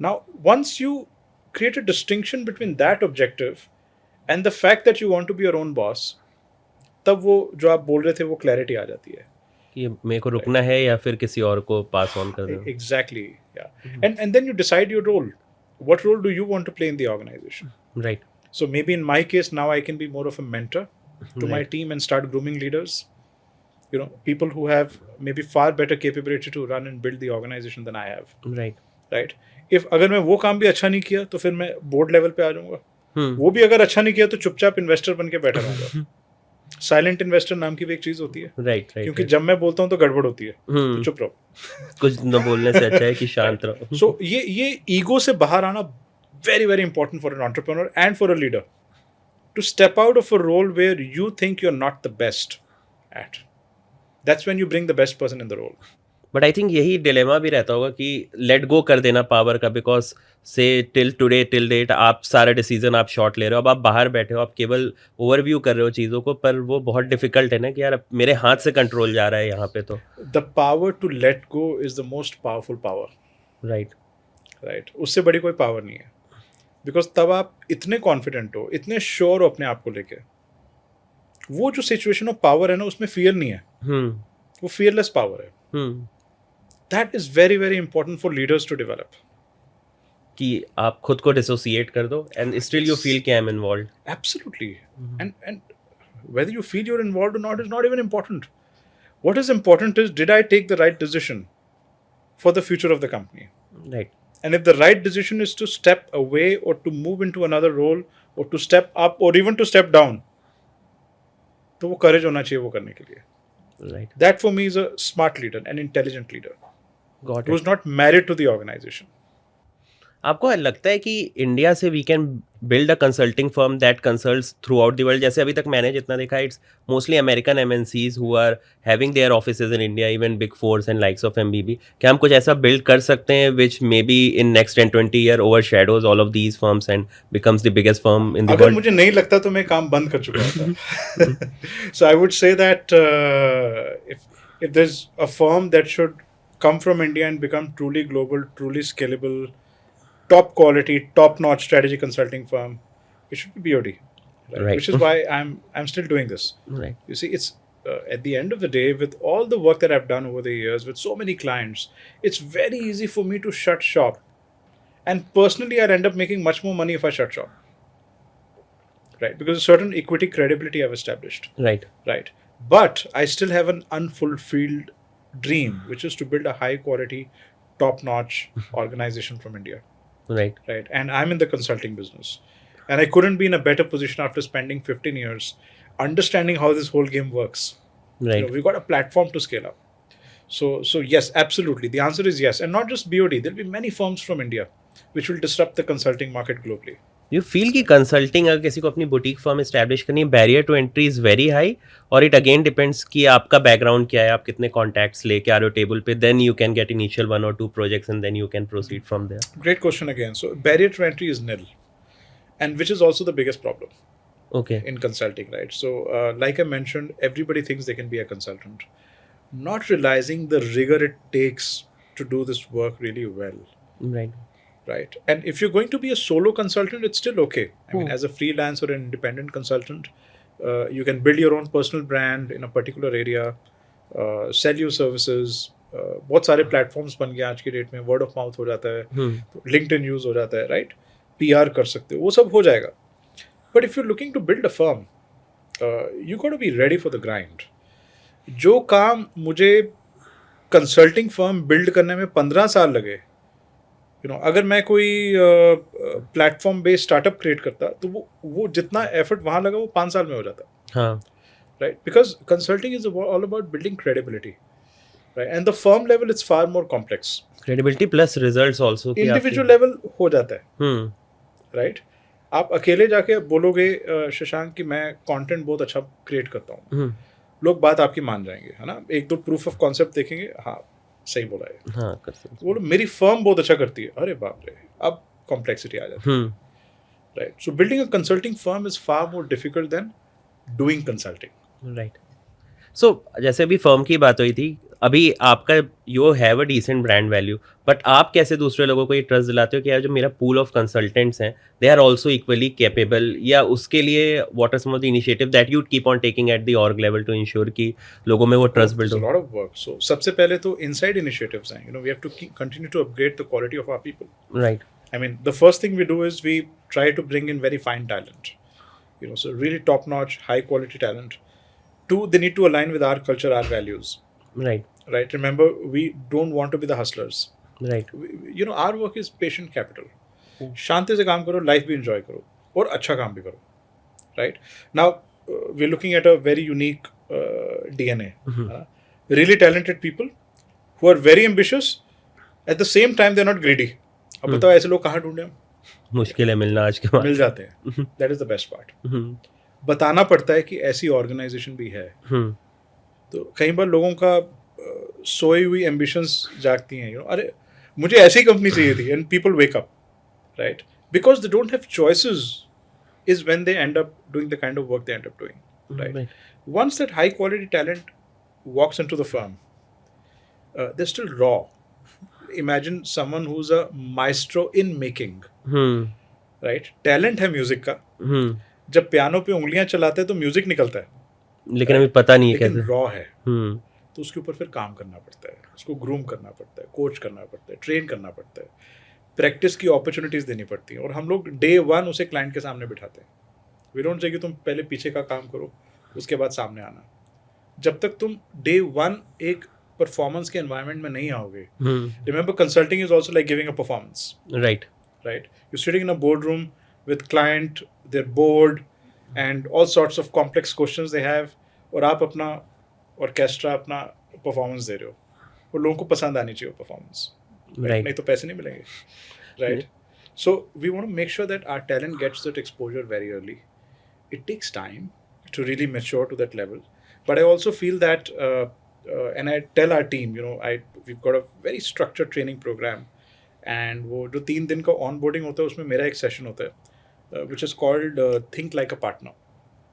Now, once you create a distinction between that objective and the fact that you want to be your own boss, तब वो जो आप बोल रहे थे वो clarity आ जाती है कि मेरे को रुकना है या फिर किसी और को पास ऑन कर देना. Exactly, yeah. And then you decide your role. What role do you want to play in the organization? Right. So maybe in my case now I can be more of a mentor to my team and start grooming leaders. People who have maybe far better capability to run and build the organization than I have. Right. If अगर मैं वो काम भी अच्छा नहीं किया तो फिर मैं बोर्ड लेवल पे आ जाऊंगा. वो भी अगर अच्छा नहीं किया तो चुपचाप इन्वेस्टर बन के बैठा रहूंगा. साइलेंट इन्वेस्टर नाम की भी एक चीज होती है. राइट. क्योंकि जब मैं बोलता हूँ तो गड़बड़ होती है, तो चुप रहो. कुछ न बोलने से अच्छा है कि शांत रहो. सो ये ईगो से बाहर आना very very important for an entrepreneur and for a leader to step out of a role where you think you're not the best at. That's when you bring the best person in the role. But I think यही dilemma भी रहता होगा कि let go कर देना power का, because से till today till date आप सारा डिसीजन आप शॉर्ट ले रहे हो, अब आप बाहर बैठे हो, आप केवल ओवरव्यू कर रहे हो चीज़ों को, पर वो बहुत डिफिकल्ट है ना कि यार अब मेरे हाथ से कंट्रोल जा रहा है यहाँ पे तो. The power to let go is the most powerful power. Right. Right, उससे बड़ी कोई पावर नहीं है. बिकॉज तब आप इतने कॉन्फिडेंट हो, इतने श्योर हो अपने आप को लेके, वो जो सिचुएशन ऑफ पावर है ना, उसमें फियर नहीं है. वो फियरलेस पावर है. That is very very important for leaders to develop. कि आप खुद को डिसोसिएट कर दो एंड स्टिल यू फील कि I am involved. Absolutely. And whether you feel you're involved or not is not even important. What is important is, did I take the right decision for the future of the company? Right. And if the right decision is to step away or to move into another role or to step up or even to step down, तो वो courage होना चाहिए वो करने के लिए. Right. That for me is a smart leader, an intelligent leader got who it. is not married to the organization. आपको लगता है कि इंडिया से we can build a consulting firm that consults throughout the world? जैसे अभी तक मैंने जितना देखा, it's mostly American MNCs who are having their offices in India, even big fours and likes of MBB. क्या हम कुछ ऐसा बिल्ड कर सकते हैं which may be in next 10-20 year overshadows all of these firms and becomes the biggest firm in the अगर world? मुझे नहीं लगता तो मैं काम बंद कर चुका था. So I would say that if there's a firm that should come from India and become truly global, truly scalable, top quality, top notch strategy consulting firm, it should be BOD, Right. which is why I'm still doing this. Right. You see, it's at the end of the day, with all the work that I've done over the years with so many clients, it's very easy for me to shut shop, and personally I'd end up making much more money if I shut shop, right? Because a certain equity credibility I've established, Right. right? But I still have an unfulfilled dream, which is to build a high quality, top notch organization from India. Right. Right, and I'm in the consulting business, and I couldn't be in a better position after spending 15 years understanding how this whole game works. Right. We've got a platform to scale up. So yes, absolutely, the answer is yes. And not just BOD, there'll be many firms from India which will disrupt the consulting market globally. You feel कि consulting अगर किसी को अपनी boutique firm establish करनी है, barrier to entry is very high, और it again depends कि आपका बैकग्राउंड क्या है, आप कितने कॉन्टैक्ट्स लेके आ रहे हो टेबल पे, then you can get initial 1 or 2 projects and then you can proceed from there? Great question again. So barrier to entry is nil, and which is also the biggest problem okay. in consulting, right? So like I mentioned, everybody thinks they can be a consultant, not realizing the rigor it takes to do this work really well. Right. Right. And if you're going to be a solo consultant, it's still okay. I mean, as a freelance or an independent consultant, you can build your own personal brand in a particular area, sell your services. बहुत सारे platforms बन गए आज की date में, word of mouth हो जाता है, LinkedIn use हो जाता है, right? PR कर सकते हो, वो सब हो जाएगा. But if you're looking to build a firm, you got to be ready for the grind. जो काम मुझे consulting firm build करने में 15 साल लगे, अगर मैं कोई प्लेटफॉर्म बेस्ड स्टार्टअप क्रिएट करता, तो वो जितना एफर्ट वहाँ लगा वो 5 साल में हो जाता. हाँ. Right, because consulting is all about building credibility, right? And the firm level it's far more complex. Credibility plus results also. Individual level हो जाता है, राइट? आप अकेले जाके बोलोगे शशांक कि मैं कंटेंट बहुत अच्छा क्रिएट करता हूँ, लोग बात आपकी मान जाएंगे, है ना? 1-2 प्रूफ ऑफ कॉन्सेप्ट देखेंगे, हाँ सही बोला है, हाँ कर सकते. बोलो मेरी फर्म बहुत अच्छा करती है, अरे बाप रे, अब कॉम्प्लेक्सिटी आ जाती है, right? So building a consulting firm is far more difficult than doing consulting. Right. So जैसे अभी फर्म की बात हुई थी, अभी आपका you have a decent brand value, but आप कैसे दूसरे लोगों को ये ट्रस्ट दिलाते हो कि यार जो मेरा पूल ऑफ कंसल्टेंट्स हैं they are also equally capable, या उसके लिए what are some of the initiative that you keep on taking at the org level to ensure कि लोगों में वो ट्रस्ट बिल्ड हो? Lot of work. सो सबसे पहले तो इनसाइड इनिशिएटिव्स हैं, we have to continue to upgrade the quality of our people. Right. I mean, the first thing we do is we try to bring in very fine talent, so really top-notch, high-quality talent. 2, they need to align with our culture, our values. Right. Right. Remember, we don't want to be the hustlers. Right. Our work is patient capital. शांति से काम करो, life भी enjoy करो, और अच्छा काम भी करो. Right. Now, we're looking at a very unique DNA. Really talented people who are very ambitious. At the same time, they're not greedy. अब बताओ ऐसे लोग कहाँ ढूंढे हम? मुश्किल है मिलना आज के बाद. मिल जाते हैं. That is the best part. Hmm, बताना पड़ता है कि ऐसी ऑर्गेनाइजेशन भी है. हम्म, तो कई बार लोगों का सोई हुई एम्बिशंस जागती हैं, अरे मुझे ऐसी कंपनी चाहिए थी, and people wake up, right, because they don't have choices is when they end up doing the kind of work they end up doing, right? Right. Once that high quality talent walks into the firm, they're still raw. Imagine someone who's a maestro in making, right? Talent है music का. जब piano पे उंगलियां चलाते हैं तो music निकलता है, लेकिन अभी पता नहीं है लेकिन कैसे. रॉ है. तो उसके ऊपर फिर काम करना पड़ता है, उसको ग्रूम करना पड़ता है, कोच करना पड़ता है, ट्रेन करना पड़ता है, प्रैक्टिस की अपॉर्चुनिटीज देनी पड़ती हैं. और हम लोग डे 1 उसे क्लाइंट के सामने बिठाते हैं. वी डोंट से कि तुम पहले पीछे का काम करो, उसके बाद सामने आना. जब तक तुम डे 1 एक परफॉर्मेंस के एनवायरनमेंट में नहीं आओगे. Remember, consulting is also like giving a performance. Right. You're sitting in a boardroom with client, they're bored, and all sorts of complex questions they have, और आप अपना ऑर्केस्ट्रा, अपना परफॉर्मेंस दे रहे हो, और लोगों को पसंद आनी चाहिए परफॉर्मेंस. Right. नहीं तो पैसे नहीं मिलेंगे. Right. So we want to make sure that our talent gets that exposure very early. It takes time to really mature to that level. But I also feel that, and I tell our team, we've got a very structured training program. And वो जो 3 दिन का onboarding होता है उसमें मेरा एक session होता है, which is called Think Like a Partner.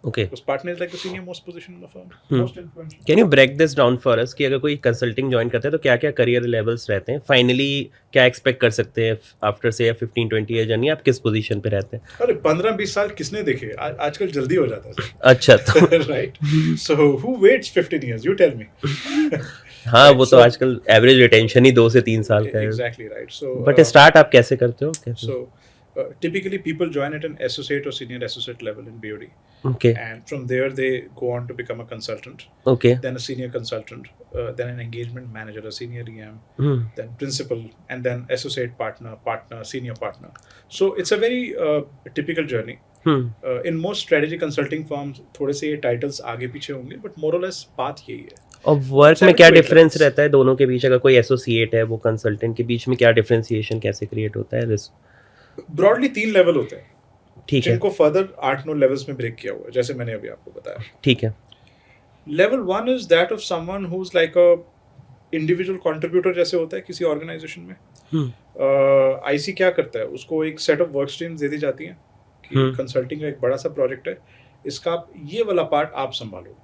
Okay. Because partner is like the senior most position in the firm. Most influential. Can you break this down for us कि अगर कोई कंसल्टिंग ज्वाइन करता है तो क्या क्या करियर लेवल्स रहते हैं, फाइनली क्या एक्सपेक्ट कर सकते हैं आफ्टर से 15-20 ईयर जर्नी, आप किस पोजीशन पे रहते हैं? अरे 15-20 साल किसने देखे, आजकल जल्दी हो जाता है. अच्छा तो right. So who waits 15 years? You tell me. हाँ, वो तो आजकल एवरेज रिटेंशन ही 2 से 3 साल का है. Exactly right. So but start आप कैसे करते हो? So typically people join at an associate or senior associate level in BOD. Okay. And from there they go on to become a consultant. Okay. Then a senior consultant, then an engagement manager, a senior EM, then principal, and then associate partner, senior partner. So it's a very typical journey. In most strategy consulting firms थोड़े से ये titles आगे पीछे होंगे, but more or less path यही है. और work में क्या डिफरेंस रहता है दोनों के बीच? अगर कोई एसोसिएट है, वो कंसल्टेंट के बीच में क्या डिफरेंशिएशन कैसे क्रिएट होता है? ब्रॉडली 3 लेवल होते हैं. ठीक है. जिनको फर्दर 8-9 लेवल्स में ब्रेक किया हुआ है, जैसे मैंने अभी आपको बताया. ठीक है. Level 1 is that of someone who is like a individual contributor, जैसे होता है किसी ऑर्गेनाइजेशन में. आईसी क्या करता है, उसको एक सेट ऑफ वर्क स्ट्रीम्स दे दी जाती हैं कि कंसल्टिंग का एक बड़ा सा प्रोजेक्ट है, इसका आप ये वाला पार्ट आप संभालो.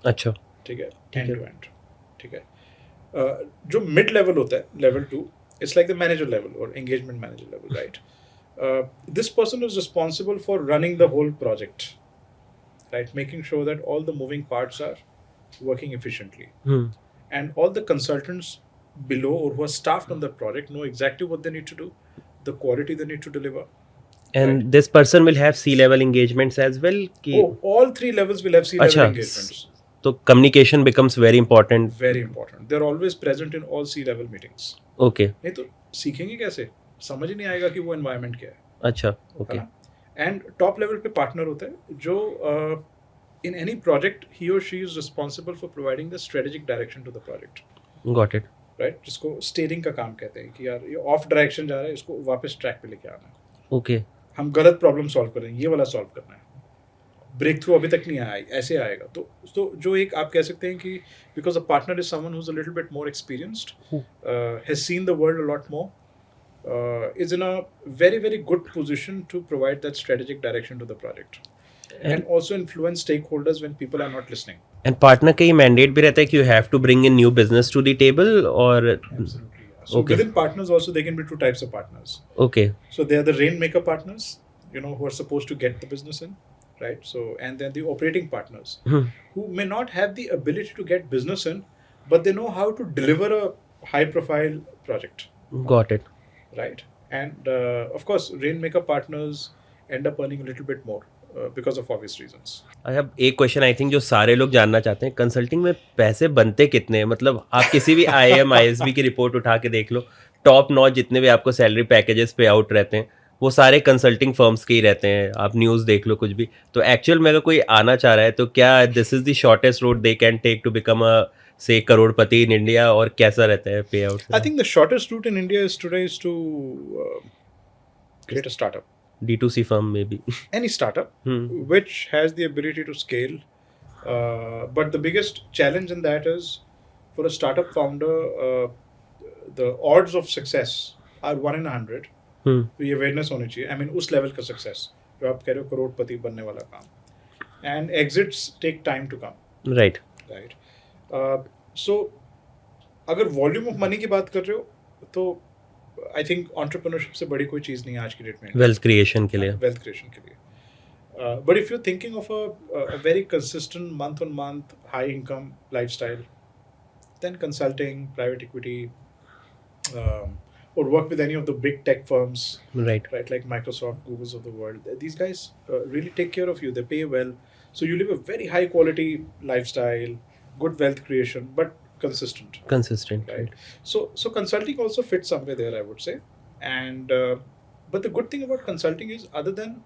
अच्छा. ठीक है, एंड टू एंड. ठीक है. जो मिड लेवल होता है, level 2, it's like the manager level और engagement manager level, right. This person is responsible for running the whole project, right? Making sure that all the moving parts are working efficiently. And all the consultants below or who are staffed on the project know exactly what they need to do, the quality they need to deliver. And right. This person will have C-level engagements as well? All 3 levels will have C-level engagements. So communication becomes very important. Very important. They're always present in all C-level meetings. Okay. नहीं तो सीखेंगे कैसे? समझ ही नहीं आएगा कि वो environment क्या है. अच्छा. ओके. एंड टॉप लेवल पे पार्टनर होता है जो इन एनी प्रोजेक्ट ही और she is responsible for providing the strategic direction to the project. Got it. Right. जिसको स्टीयरिंग का काम कहते हैं कि यार ये ऑफ डायरेक्शन जा रहा है, इसको वापस ट्रैक पे लेके आना है. ओके. हम गलत प्रॉब्लम सॉल्व कर रहे हैं, ये वाला सॉल्व करना है. ब्रेक थ्रू अभी तक नहीं आया, ऐसे आएगा. तो जो एक आप कह सकते हैं कि because a partner is someone who is a little bit more experienced, has seen the world a lot more, is in a very, very good position to provide that strategic direction to the project and also influence stakeholders when people are not listening. And partner का ये mandate भी रहता है कि you have to bring in new business to the table or? Absolutely, yeah. So within partners also there can be 2 types of partners. Okay. So they are the rainmaker partners, who are supposed to get the business in, right? So, and then the operating partners who may not have the ability to get business in, but they know how to deliver a high profile project. Got it. Right. And of course, rainmaker partners end up earning a little bit more because of obvious reasons. I have एक question I think जो सारे लोग जानना चाहते हैं, consulting में पैसे बनते कितने हैं? मतलब आप किसी भी IIM ISB की रिपोर्ट उठा के देख लो, टॉप नॉच जितने भी आपको सैलरी पैकेजेस पे आउट रहते हैं वो सारे कंसल्टिंग फर्म्स के ही रहते हैं. आप न्यूज़ देख लो कुछ भी. तो एक्चुअल में अगर कोई आना चाह रहा है तो क्या this is the shortest road they can take to become a say crorepati in India, और कैसा रहता है payout? I think the shortest route in India is today is to create a startup. D2C firm maybe. any startup which has the ability to scale. But the biggest challenge in that is for a startup founder, the odds of success are 1 in 100. तो ये awareness होनी चाहिए. I mean उस level का success जो आप कह रहे हो करोड़पति बनने वाला काम. And exits take time to come. Right. Right. So अगर volume of money की बात कर रहे हो तो I think entrepreneurship से बड़ी कोई चीज़ नहीं है आज की डेट में. Wealth creation के लिए. Wealth creation के लिए. But if you're thinking of a very consistent month-on-month high income lifestyle, then consulting, private equity, or work with any of the big tech firms, Right. like Microsoft, Googles of the world. These guys really take care of you. They pay well, so you live a very high quality lifestyle, good wealth creation, but consistent. Consistent. Right. So consulting also fits somewhere there, I would say. And but the good thing about consulting is, other than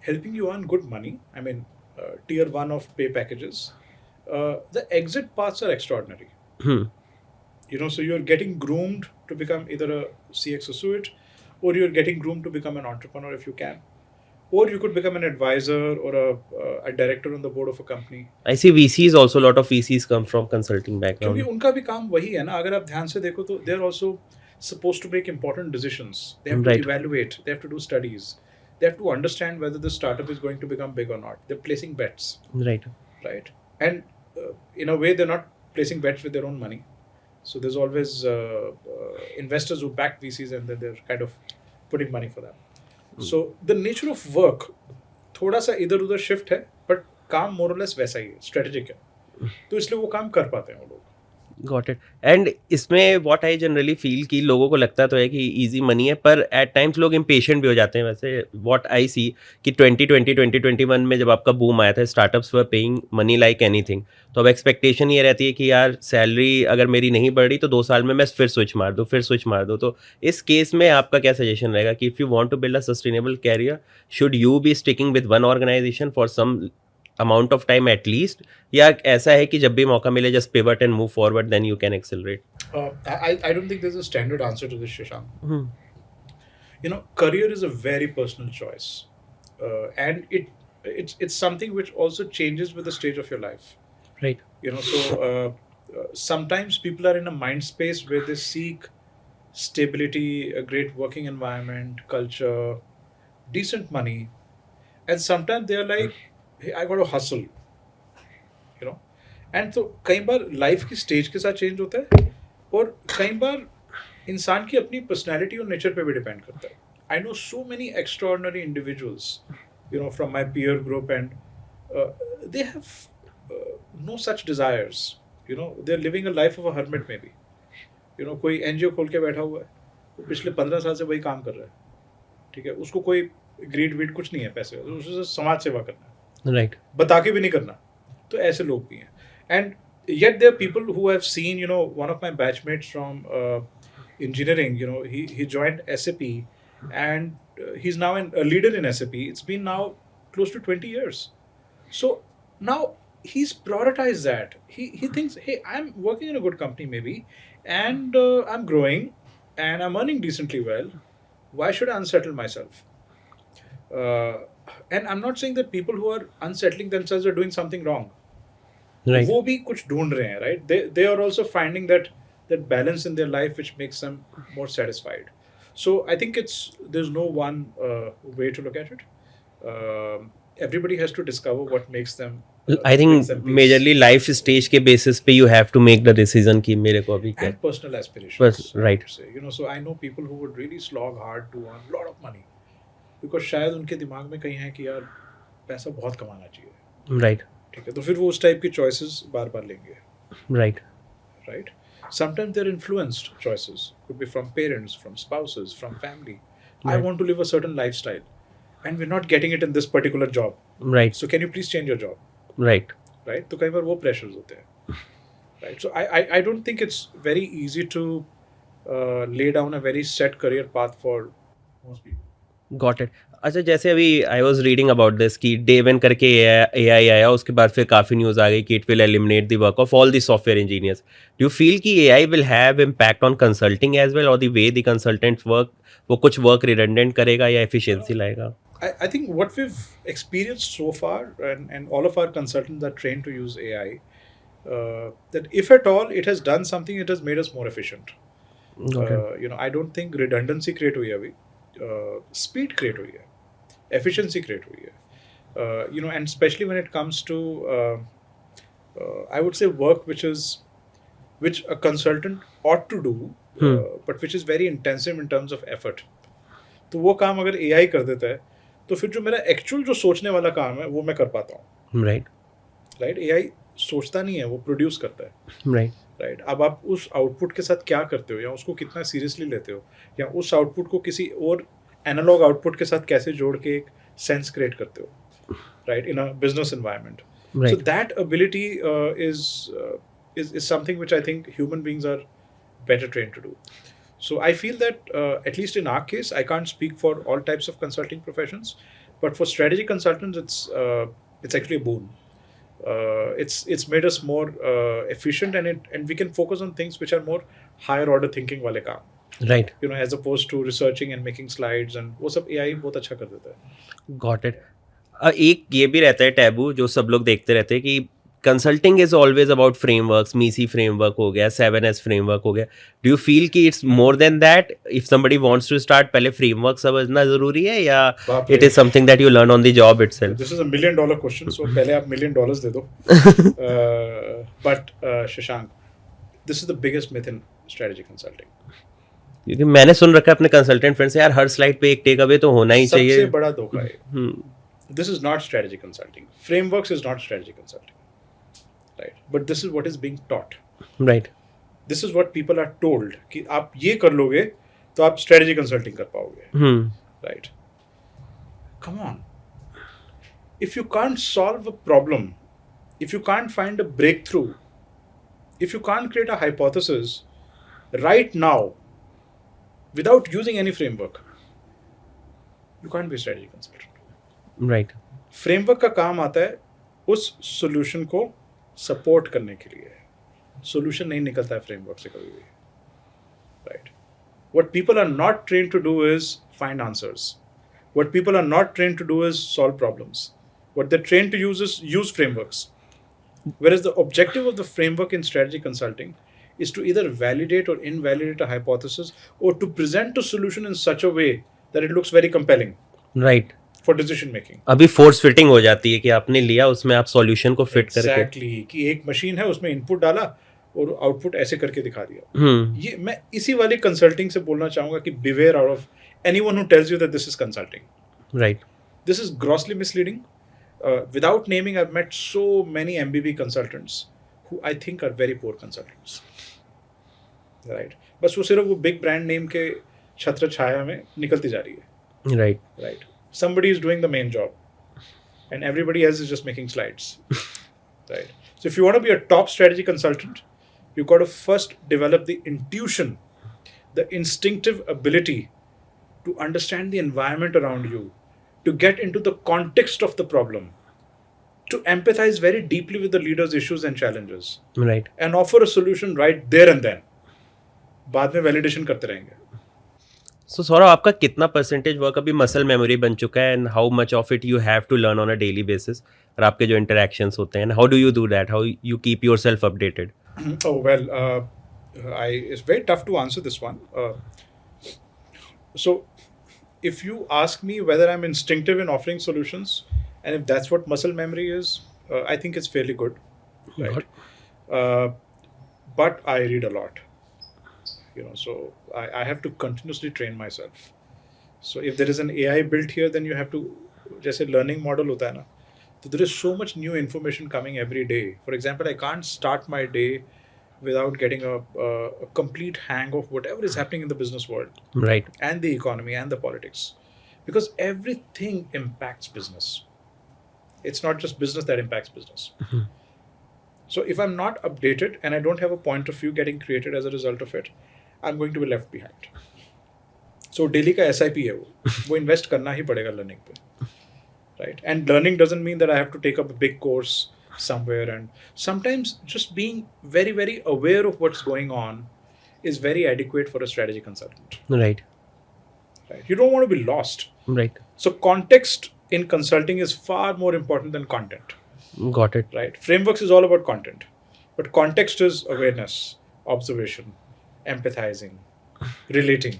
helping you earn good money, I mean, tier 1 of pay packages, the exit paths are extraordinary. So you're getting groomed to become either a CX associate, or you're getting groomed to become an entrepreneur if you can, or you could become an advisor or a director on the board of a company. I see VCs also, a lot of VCs come from consulting background. क्योंकि उनका भी काम वही है ना. अगर आप ध्यान से देखो तो they're also supposed to make important decisions. They have to evaluate, they have to do studies. They have to understand whether the startup is going to become big or not. They're placing bets. Right. And in a way, they're not placing bets with their own money. So there's always investors who back VCs, and then they're kind of putting money for them. So the nature of work थोड़ा सा इधर उधर shift है, but काम more or less वैसा ही है, strategic है. तो इसलिए वो काम कर पाते हैं वो लोग. Got it. एंड इसमें व्हाट आई जनरली फील कि लोगों को लगता तो है कि इजी मनी है, पर एट टाइम्स लोग इम्पेशेंट भी हो जाते हैं. वैसे व्हाट आई सी कि 2021 में जब आपका बूम आया था, startups were paying money like anything, तो अब एक्सपेक्टेशन ये रहती है कि यार सैलरी अगर मेरी नहीं बढ़ रही तो 2 साल में मैं फिर स्विच मार दूँ. तो इस केस में आपका क्या सजेशन रहेगा कि if you want to build a sustainable career, should you be sticking with one organisation for some amount of time at least, या ऐसा है कि जब भी मौका मिले just pivot and move forward, then you can accelerate? I don't think there's a standard answer to this, Shashank. Career is a very personal choice, and it's something which also changes with the stage of your life. Right. So sometimes people are in a mind space where they seek stability, a great working environment, culture, decent money, and sometimes they are like, hey, I got to hustle, and so कई बार life की stage के साथ change होता है, और कई बार इंसान की अपनी पर्सनैलिटी और नेचर पे भी डिपेंड करता है. I know so many extraordinary individuals from my peer group, and they have no such desires. They are living a life of a hermit maybe. कोई एनजीओ खोल के बैठा हुआ है, वो पिछले 15 साल से वही काम कर रहा है. ठीक है, उसको कोई ग्रीड वीड कुछ नहीं है पैसे, उससे समाज सेवा करना है. Right. बता के भी नहीं करना. तो ऐसे लोग भी हैं. And yet there are people who have seen, one of my batchmates from engineering, he joined SAP, and he's now a leader in SAP. It's been now close to 20 years. So now he's prioritized that. He thinks, hey, I'm working in a good company maybe, and I'm growing, and I'm earning decently well. Why should I unsettle myself? And I'm not saying that people who are unsettling themselves are doing something wrong. Right. वो भी कुछ ढूंढ रहे हैं, right? They are also finding that balance in their life which makes them more satisfied. So I think there's no one way to look at it. Everybody has to discover what makes them. I think majorly life stage के basis पे you have to make the decision कि मेरे को अभी क्या. And personal aspirations. Right. So I know people who would really slog hard to earn a lot of money, because शायद उनके दिमाग में कहीं है कि यार पैसा बहुत कमाना चाहिए. Right. ठीक है, तो फिर वो उस टाइप की चॉइसेस बार बार लेंगे. Right. Sometimes they're influenced choices. Could be from parents, from spouses, from family. I Right. want to live a certain lifestyle, and we're not getting it in this particular job. Right. So can you please change your job? Right. तो कई बार वो pressures होते हैं. So I don't think it's very easy to lay down a very set career path for most people. Got it. अच्छा, जैसे अभी I was reading about this कि Devin करके एआई आया, उसके बाद फिर काफ़ी न्यूज़ आ गई कि it will eliminate the work of all the software engineers. Do you feel कि AI will have impact on consulting as well, और the way the consultants work, वो कुछ वर्क रिडंडेंट करेगा या एफिशिएंसी लाएगा? I think what we've experienced so far, and all of our consultants are trained to use AI, that if at all it has done something, it has made us more efficient. Got it. I don't think redundancy create हुई है अभी, speed create हुई है, efficiency create हुई है. And especially when it comes to, I would say work which a consultant ought to do, but which is very intensive in terms of effort. तो वो काम अगर AI कर देता है, तो फिर जो मेरा एक्चुअल जो सोचने वाला काम है वो मैं कर पाता हूँ. राइट. AI सोचता नहीं है, वो प्रोड्यूस करता है. राइट. अब आप उस आउटपुट के साथ क्या करते हो, या उसको कितना सीरियसली लेते हो, या उस आउटपुट को किसी और एनालॉग आउटपुट के साथ कैसे जोड़ के एक सेंस क्रिएट करते हो, right, in a business environment. So that ability is something which I think human beings are better trained to do. So I feel that at least in our case, I can't speak for all types of consulting professions, but for strategy consultants, it's actually a boon. It's made us more efficient, and we can focus on things which are more higher order thinking wale kaam. Right. As opposed to researching and making slides, and वो सब AI बहुत अच्छा कर देता है. Got it. एक ये भी रहता है टैबू जो सब लोग देखते रहते हैं कि consulting is always about frameworks, MECE framework हो गया, 7S फ्रेमवर्क हो गया. डू यू फील कि it's more than that? If somebody wants to start, पहले फ्रेमवर्क समझना जरूरी है, या it is something that you learn on the job itself? This is $1 million question, so पहले आप $1 million दे दो. But Shashank, this is the biggest myth in strategy consulting. क्योंकि मैंने सुन रखा है अपने कंसल्टेंट फ्रेंड से, यार हर स्लाइड पे एक टेक अवे तो होना ही चाहिए. सबसे बड़ा धोखा है. This is not strategy consulting. Frameworks is not strategy consulting. Right. But this is what is being taught. Right. This is what people are told कि आप ये कर लोगे तो आप strategy consulting कर पाओगे. Right. Come on. If you can't solve a problem, if you can't find a breakthrough, if you can't create a hypothesis right now without using any framework, you can't be a strategy consultant. Right. Framework का काम आता है उस solution को support करने के लिए. Solution नहीं निकलता है फ्रेमवर्क से कभी भी. Right. What people are not trained to do is find answers. What people are not trained to do is solve problems. What they trained to use is use frameworks. Whereas the objective of the framework in strategy consulting is to either validate or invalidate a hypothesis, or to present a solution in such a way that it looks very compelling. Right. For decision making. अभी force fitting हो जाती है कि आपने लिया, उसमें आप solution को फिट करके. Exactly. कि एक मशीन है, उसमें इनपुट डाला और आउटपुट ऐसे करके दिखा दिया. ये मैं इसी वाली कंसल्टिंग से बोलना चाहूंगा कि beware out of anyone who tells you that this is consulting. Right. This is grossly misleading. Without naming, I've met so many MBB consultants who I think are very poor consultants. Right. बस वो सिर्फ वो big brand name के छत्र छाया में निकलती जा रही है. Right. Right. Somebody is doing the main job and everybody else is just making slides. Right. So if you want to be a top strategy consultant, you've got to first develop the intuition, the instinctive ability to understand the environment around you, to get into the context of the problem, to empathize very deeply with the leader's issues and challenges. Right. And offer a solution right there and then. बाद में validation करते रहेंगे. सो सौरभ, आपका कितना percentage work अभी muscle memory बन चुका है, and how much of it you have to learn on a daily basis, और आपके जो इंटरेक्शंस होते हैं, how do you do that, how you keep yourself updated? Oh well, it's very tough to answer this one. So if you ask me whether I'm instinctive in offering solutions, and if that's what muscle memory is, I think it's fairly good. Right. But I read a lot. So I have to continuously train myself. So if there is an AI built here, then you have to, जैसे learning model होता है ना, so there is so much new information coming every day. For example, I can't start my day without getting a complete hang of whatever is happening in the business world. Right. And the economy and the politics. Because everything impacts business. It's not just business that impacts business. So if I'm not updated and I don't have a point of view getting created as a result of it, I'm going to be left behind. So daily का SIP है वो invest करना ही पड़ेगा learning पे, right? And learning doesn't mean that I have to take up a big course somewhere, and sometimes just being very very aware of what's going on is very adequate for a strategy consultant, Right. right? You don't want to be lost. Right. So context in consulting is far more important than content, Got it. right? Frameworks is all about content, but context is awareness, observation, empathizing, relating,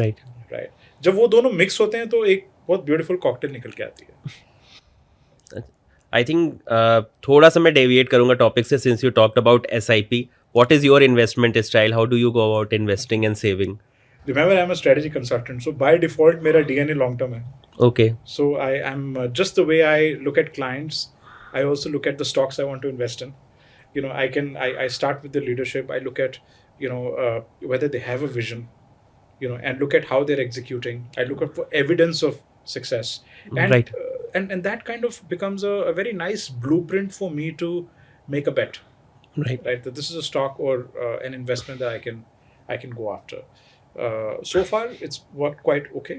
Right. right? जब वो दोनों mix होते हैं तो एक बहुत beautiful cocktail निकल के आती है. आई थिंक थोड़ा सा मैं डेविएट करूंगा टॉपिक से since you talked about SIP. What is your investment style? How do you go about investing and saving? Remember, I'm a strategy consultant, so by default, मेरा DNA long term है. Okay. So I am just the way I look at clients. I also look at the stocks I want to invest in. You know, I start with the leadership. I look at, whether they have a vision, and look at how they're executing. I look at for evidence of success, and Right. And that kind of becomes a very nice blueprint for me to make a bet. Right. Right, that this is a stock or an investment that I can go after. So far, it's worked quite okay.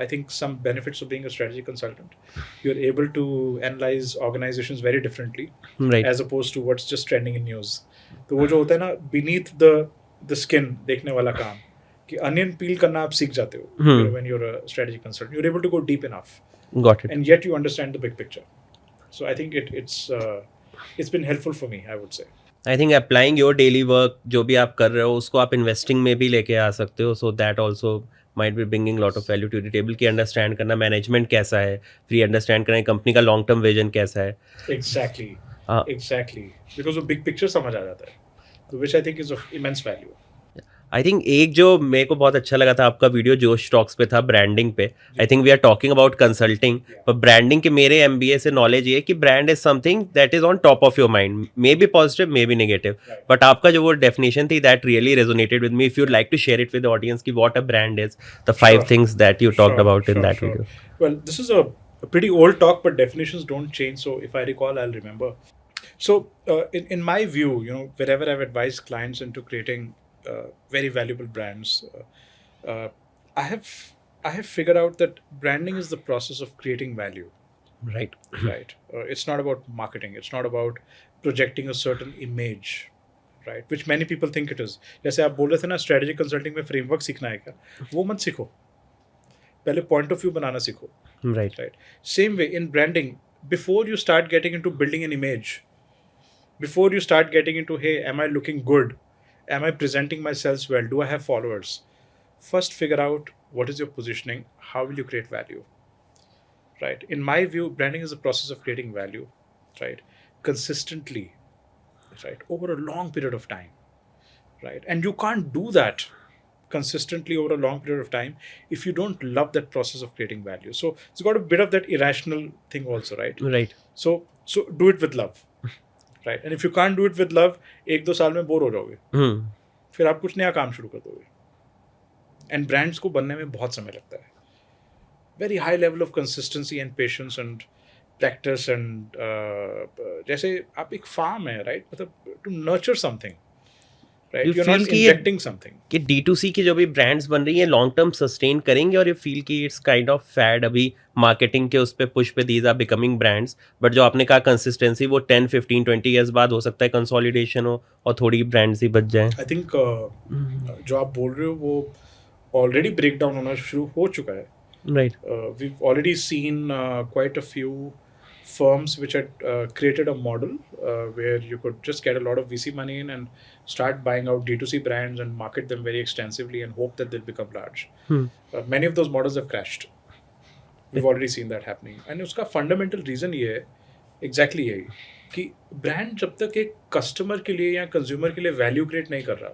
I think some benefits of being a strategy consultant. You're able to analyze organizations very differently, Right. as opposed to what's just trending in news. तो वो जो होता है ना beneath the skin देखने वाला काम कि onion peel करना आप सीख जाते हो when you're a strategy consultant. You're able to go deep enough, Got it. and yet you understand the big picture. So I think it's been helpful for me, I would say. I think applying your daily work जो भी आप कर रहे हो उसको आप investing में भी लेके आ सकते हो. So that also might be bringing lot of value to the table कि अंडरस्टैंड करना मैनेजमेंट कैसा है, फिर अंडरस्टैंड करना कंपनी का लॉन्ग टर्म विजन कैसा है. Exactly. हाँ. Exactly. Because वो big picture समझ आ जाता है. So which I think is of immense value. I think एक जो मेरे को बहुत अच्छा लगा था आपका वीडियो जो स्टॉक्स पे था ब्रांडिंग पे. I think we are talking about consulting, पर ब्रांडिंग के मेरे MBA से नॉलेज ये है कि brand is something that is on top of your mind, may be positive may be negative, but आपका जो वो डेफिनेशन थी that really resonated with me. If you like to share it with audience कि what a brand is, the 5 things that you talked about in that video. Well, this is a pretty old talk, but definitions don't change. So if I recall, I'll remember. So in my view, wherever I've advised clients into creating very valuable brands, I have figured out that branding is the process of creating value. Right. Right. It's not about marketing. It's not about projecting a certain image, right? Which many people think it is. जैसे आप बोल रहे थे ना strategy consulting में framework सीखना है क्या? वो मत सीखो. पहले point of view बनाना सीखो. Right. Right. Same way in branding. Before you start getting into building an image, before you start getting into, hey, am I looking good? Am I presenting myself well? Do I have followers? First, figure out what is your positioning. How will you create value? Right. In my view, branding is a process of creating value, right? Consistently, right? Over a long period of time, right? And you can't do that consistently over a long period of time if you don't love that process of creating value. So it's got a bit of that irrational thing also, right? Right. So do it with love. Right. And if you can't do it with love, 1-2 साल में bore हो जाओगे. फिर आप कुछ नया काम शुरू कर दोगे. And brands को बनने में बहुत समय लगता है. Very high level of consistency and patience and practice and जैसे आप एक farm है, right? मतलब to nurture something, right? You You're feel not कि injecting something. कि D2C की जो भी ब्रांड्स बन रही हैं लॉन्ग टर्म सस्टेन करेंगे, और ये फील कि इट्स काइंड ऑफ फैड अभी मार्केटिंग के उस पे पुश पे these are becoming brands, but जो आपने कहा कंसिस्टेंसी वो 10, 15, 20 ईयर्स बाद हो सकता है कंसोलिडेशन हो और थोड़ी ब्रांड्स ही बच जाएं. I think जो आप बोल रहे हो वो already breakdown होना शुरू हो चुका है. Right. We've already seen quite a few firms which had created a model where you could just get a lot of VC money in and start buying out D2C brands and market them very extensively and hope that they'll become large. Many of those models have crashed. We've already seen that happening. And उसका fundamental reason ये है, exactly यही, कि brand जब तक एक customer के लिए या consumer के लिए value create नहीं कर रहा,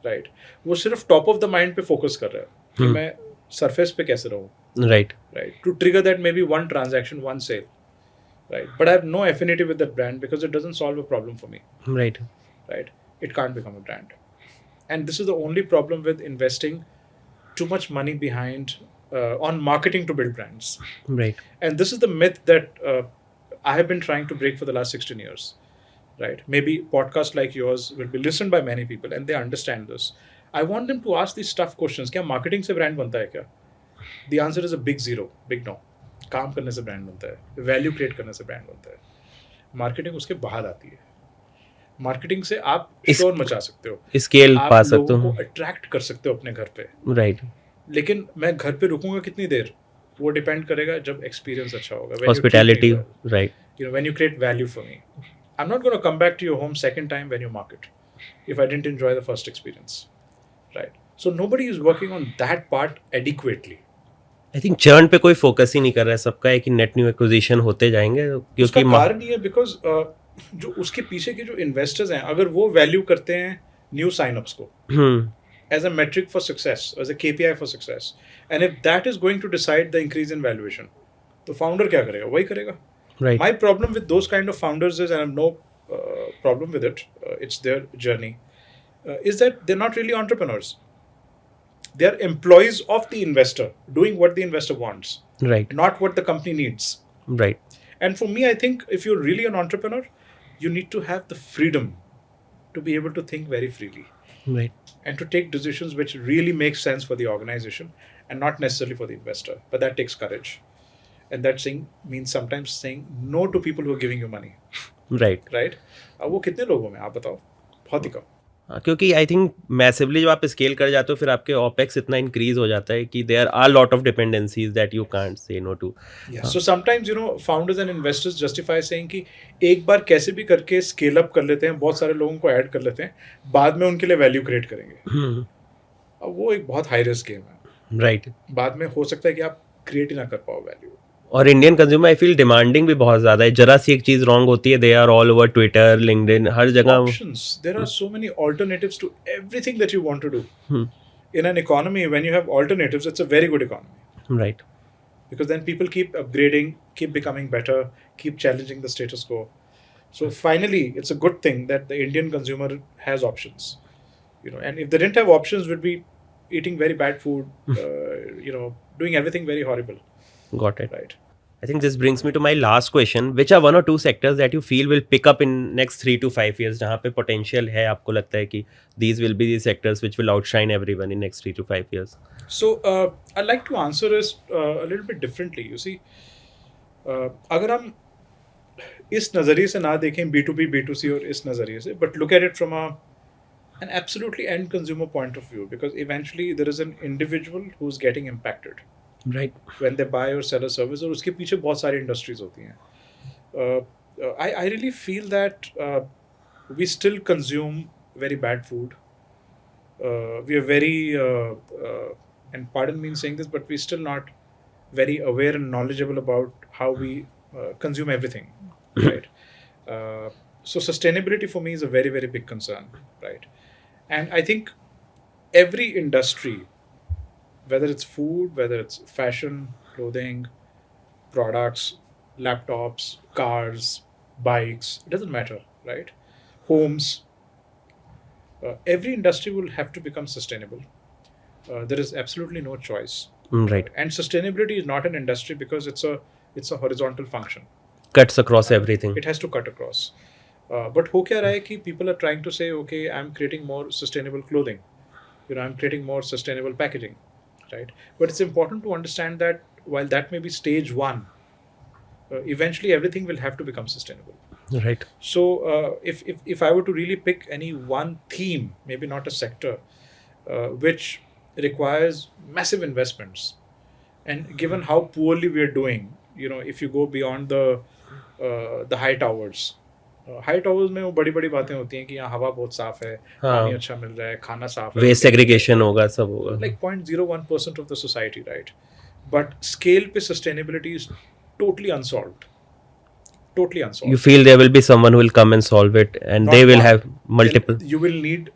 right, वो सिर्फ top of the mind पे focus कर रहा है कि मैं surface पे कैसे रहूँ. Right. Right. To trigger that maybe one transaction, one sale. Right. But I have no affinity with that brand because it doesn't solve a problem for me. Right. Right. It can't become a brand. And this is the only problem with investing too much money behind on marketing to build brands. Right. And this is the myth that I have been trying to break for the last 16 years. Right. Maybe podcasts like yours will be listened by many people and they understand this. I want them to ask these tough questions. क्या marketing से brand बनता है क्या? The answer is a big zero, big no. काम करने से brand बनता है, value create करने से brand बनता है. Marketing उसके बाहर आती है. मार्केटिंग से आप शोर मचा सकते हो, स्केल आप पा सकते लोगों हो. को अट्रैक्ट कर सकते हो अपने घर पे, राइट. लेकिन मैं घर पे रुकूंगा कितनी देर, वो डिपेंड करेगा जब एक्सपीरियंस अच्छा होगा. Hospitality. Right. You know, when you create value for me, I'm not going to come back to your home second time when you market if I didn't enjoy the first experience, right? So nobody is working on that part adequately. I think churn पे कोई focus ही नहीं कर रहा है. सबका है कि net new acquisition होते जाएंगे, क्योंकि उसका कारण ये है बिकॉज जो उसके पीछे के जो इन्वेस्टर्स हैं, अगर वो वैल्यू करते हैं न्यू साइनअप्स को as a metric for success, as a KPI for success, and if that is going to decide the increase in valuation, तो फाउंडर क्या करेगा? वही करेगा. Right. My problem with those kind of founders is, and I have no problem with it, it's their journey, is that they're not really entrepreneurs. They are employees of the investor, doing what the investor wants, Right. not what the company needs. Right. And for me, I think if you're really an entrepreneur, you need to have the freedom to be able to think very freely Right. and to take decisions which really make sense for the organization and not necessarily for the investor. But that takes courage. And that means sometimes saying no to people who are giving you money. Right. Right? अब वो कितने लोगों में आप बताओ? बहुत ही कम. क्योंकि I think massively जब आप स्केल कर जाते हो, फिर आपके ओपेक्स इतना इंक्रीज हो जाता है कि there are lot of dependencies that you can't say no to. So sometimes, you know, founders and investors justify saying कि एक बार कैसे भी करके स्केल अप कर लेते हैं, बहुत सारे लोगों को ऐड कर लेते हैं, बाद में उनके लिए वैल्यू क्रिएट करेंगे. अब वो एक बहुत हाई रिस्क गेम है. राइट. बाद में हो सकता है कि आप क्रिएट ही ना कर पाओ वैल्यू. और Indian consumer I feel demanding भी बहुत ज़्यादा है. जरा सी एक चीज़ रॉन्ग होती है, they are all over Twitter, LinkedIn, हर जगह. Options. There are so many alternatives to everything that you want to do. In an economy, when you have alternatives, it's a very good economy. Right. Because then people keep upgrading, keep becoming better, keep challenging the status quo. So finally, it's a good thing that the Indian consumer has options. You know, and if they didn't have options, we'd be eating very bad food, you know, doing everything very horrible. Got it. Right. I think this brings me to my last question. Which are one or two sectors that you feel will pick up in next 3 to 5 years, जहाँ पे potential है, आपको लगता है कि these will be the sectors which will outshine everyone in next 3 to 5 years? So I'd like to answer this a little bit differently. You see, अगर हम इस नज़रिए से ना देखें B2B, B2C और इस नज़रिए से, but look at it from an absolutely end consumer point of view, because eventually there is an individual who's getting impacted. Right. When they buy or sell a service, और उसके पीछे बहुत सारी industries होती हैं. I really feel that we still consume very bad food. We are very, and pardon me in saying this, but we're still not very aware and knowledgeable about how we consume everything, right? So sustainability for me is a very, very big concern, right? And I think every industry, whether it's food, whether it's fashion, clothing, products, laptops, cars, bikes, it doesn't matter, right? Homes, every industry will have to become sustainable. There is absolutely no choice. Right. And sustainability is not an industry because it's a horizontal function. Cuts across everything. It has to cut across. But हो क्या रहा है कि people are trying to say, okay, I'm creating more sustainable clothing. You know, I'm creating more sustainable packaging. Right, but it's important to understand that while that may be stage one, eventually everything will have to become sustainable. Right. So if I were to really pick any one theme, maybe not a sector, which requires massive investments, and given how poorly we are doing, you know, if you go beyond the high towers. High towers में वो बड़ी बड़ी बातें होती हैं कि यहाँ हवा बहुत साफ है, पानी अच्छा मिल रहा है, खाना साफ है, वेस्ट सेग्रीगेशन होगा, सब होगा. Like 0.01% of the society, right? But scale पे sustainability is totally unsolved. Totally unsolved. You feel there will be someone who will come and solve it, and Not they will one. have multiple. You will need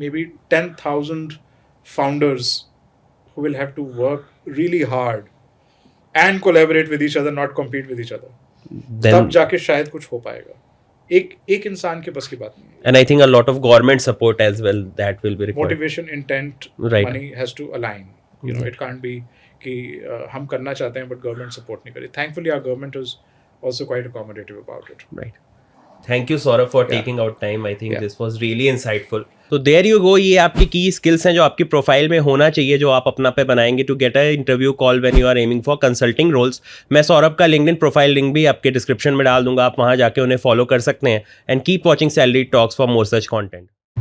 maybe 10,000 founders who will have to work really hard and collaborate with each other, not compete with each other. तब जाके शायद कुछ हो पाएगा. एक इंसान के बस की बात नहीं है. And I think a lot of government support as well that will be required. Motivation, intent, Right. money has to align. You know, it can't be कि हम करना चाहते हैं but government support नहीं करे. Thankfully, our government is also quite accommodative about it. Right. Thank you Saurabh for taking out time. I think this was really insightful. तो there you go, ये आपकी की स्किल्स हैं जो आपकी प्रोफाइल में होना चाहिए, जो आप अपना पे बनाएंगे to get a interview call when you are aiming for consulting roles. मैं सौरभ का लिंक्डइन प्रोफाइल लिंक भी आपके डिस्क्रिप्शन में डाल दूंगा, आप वहां जाके उन्हें फॉलो कर सकते हैं. And keep watching salaried talks for more such content.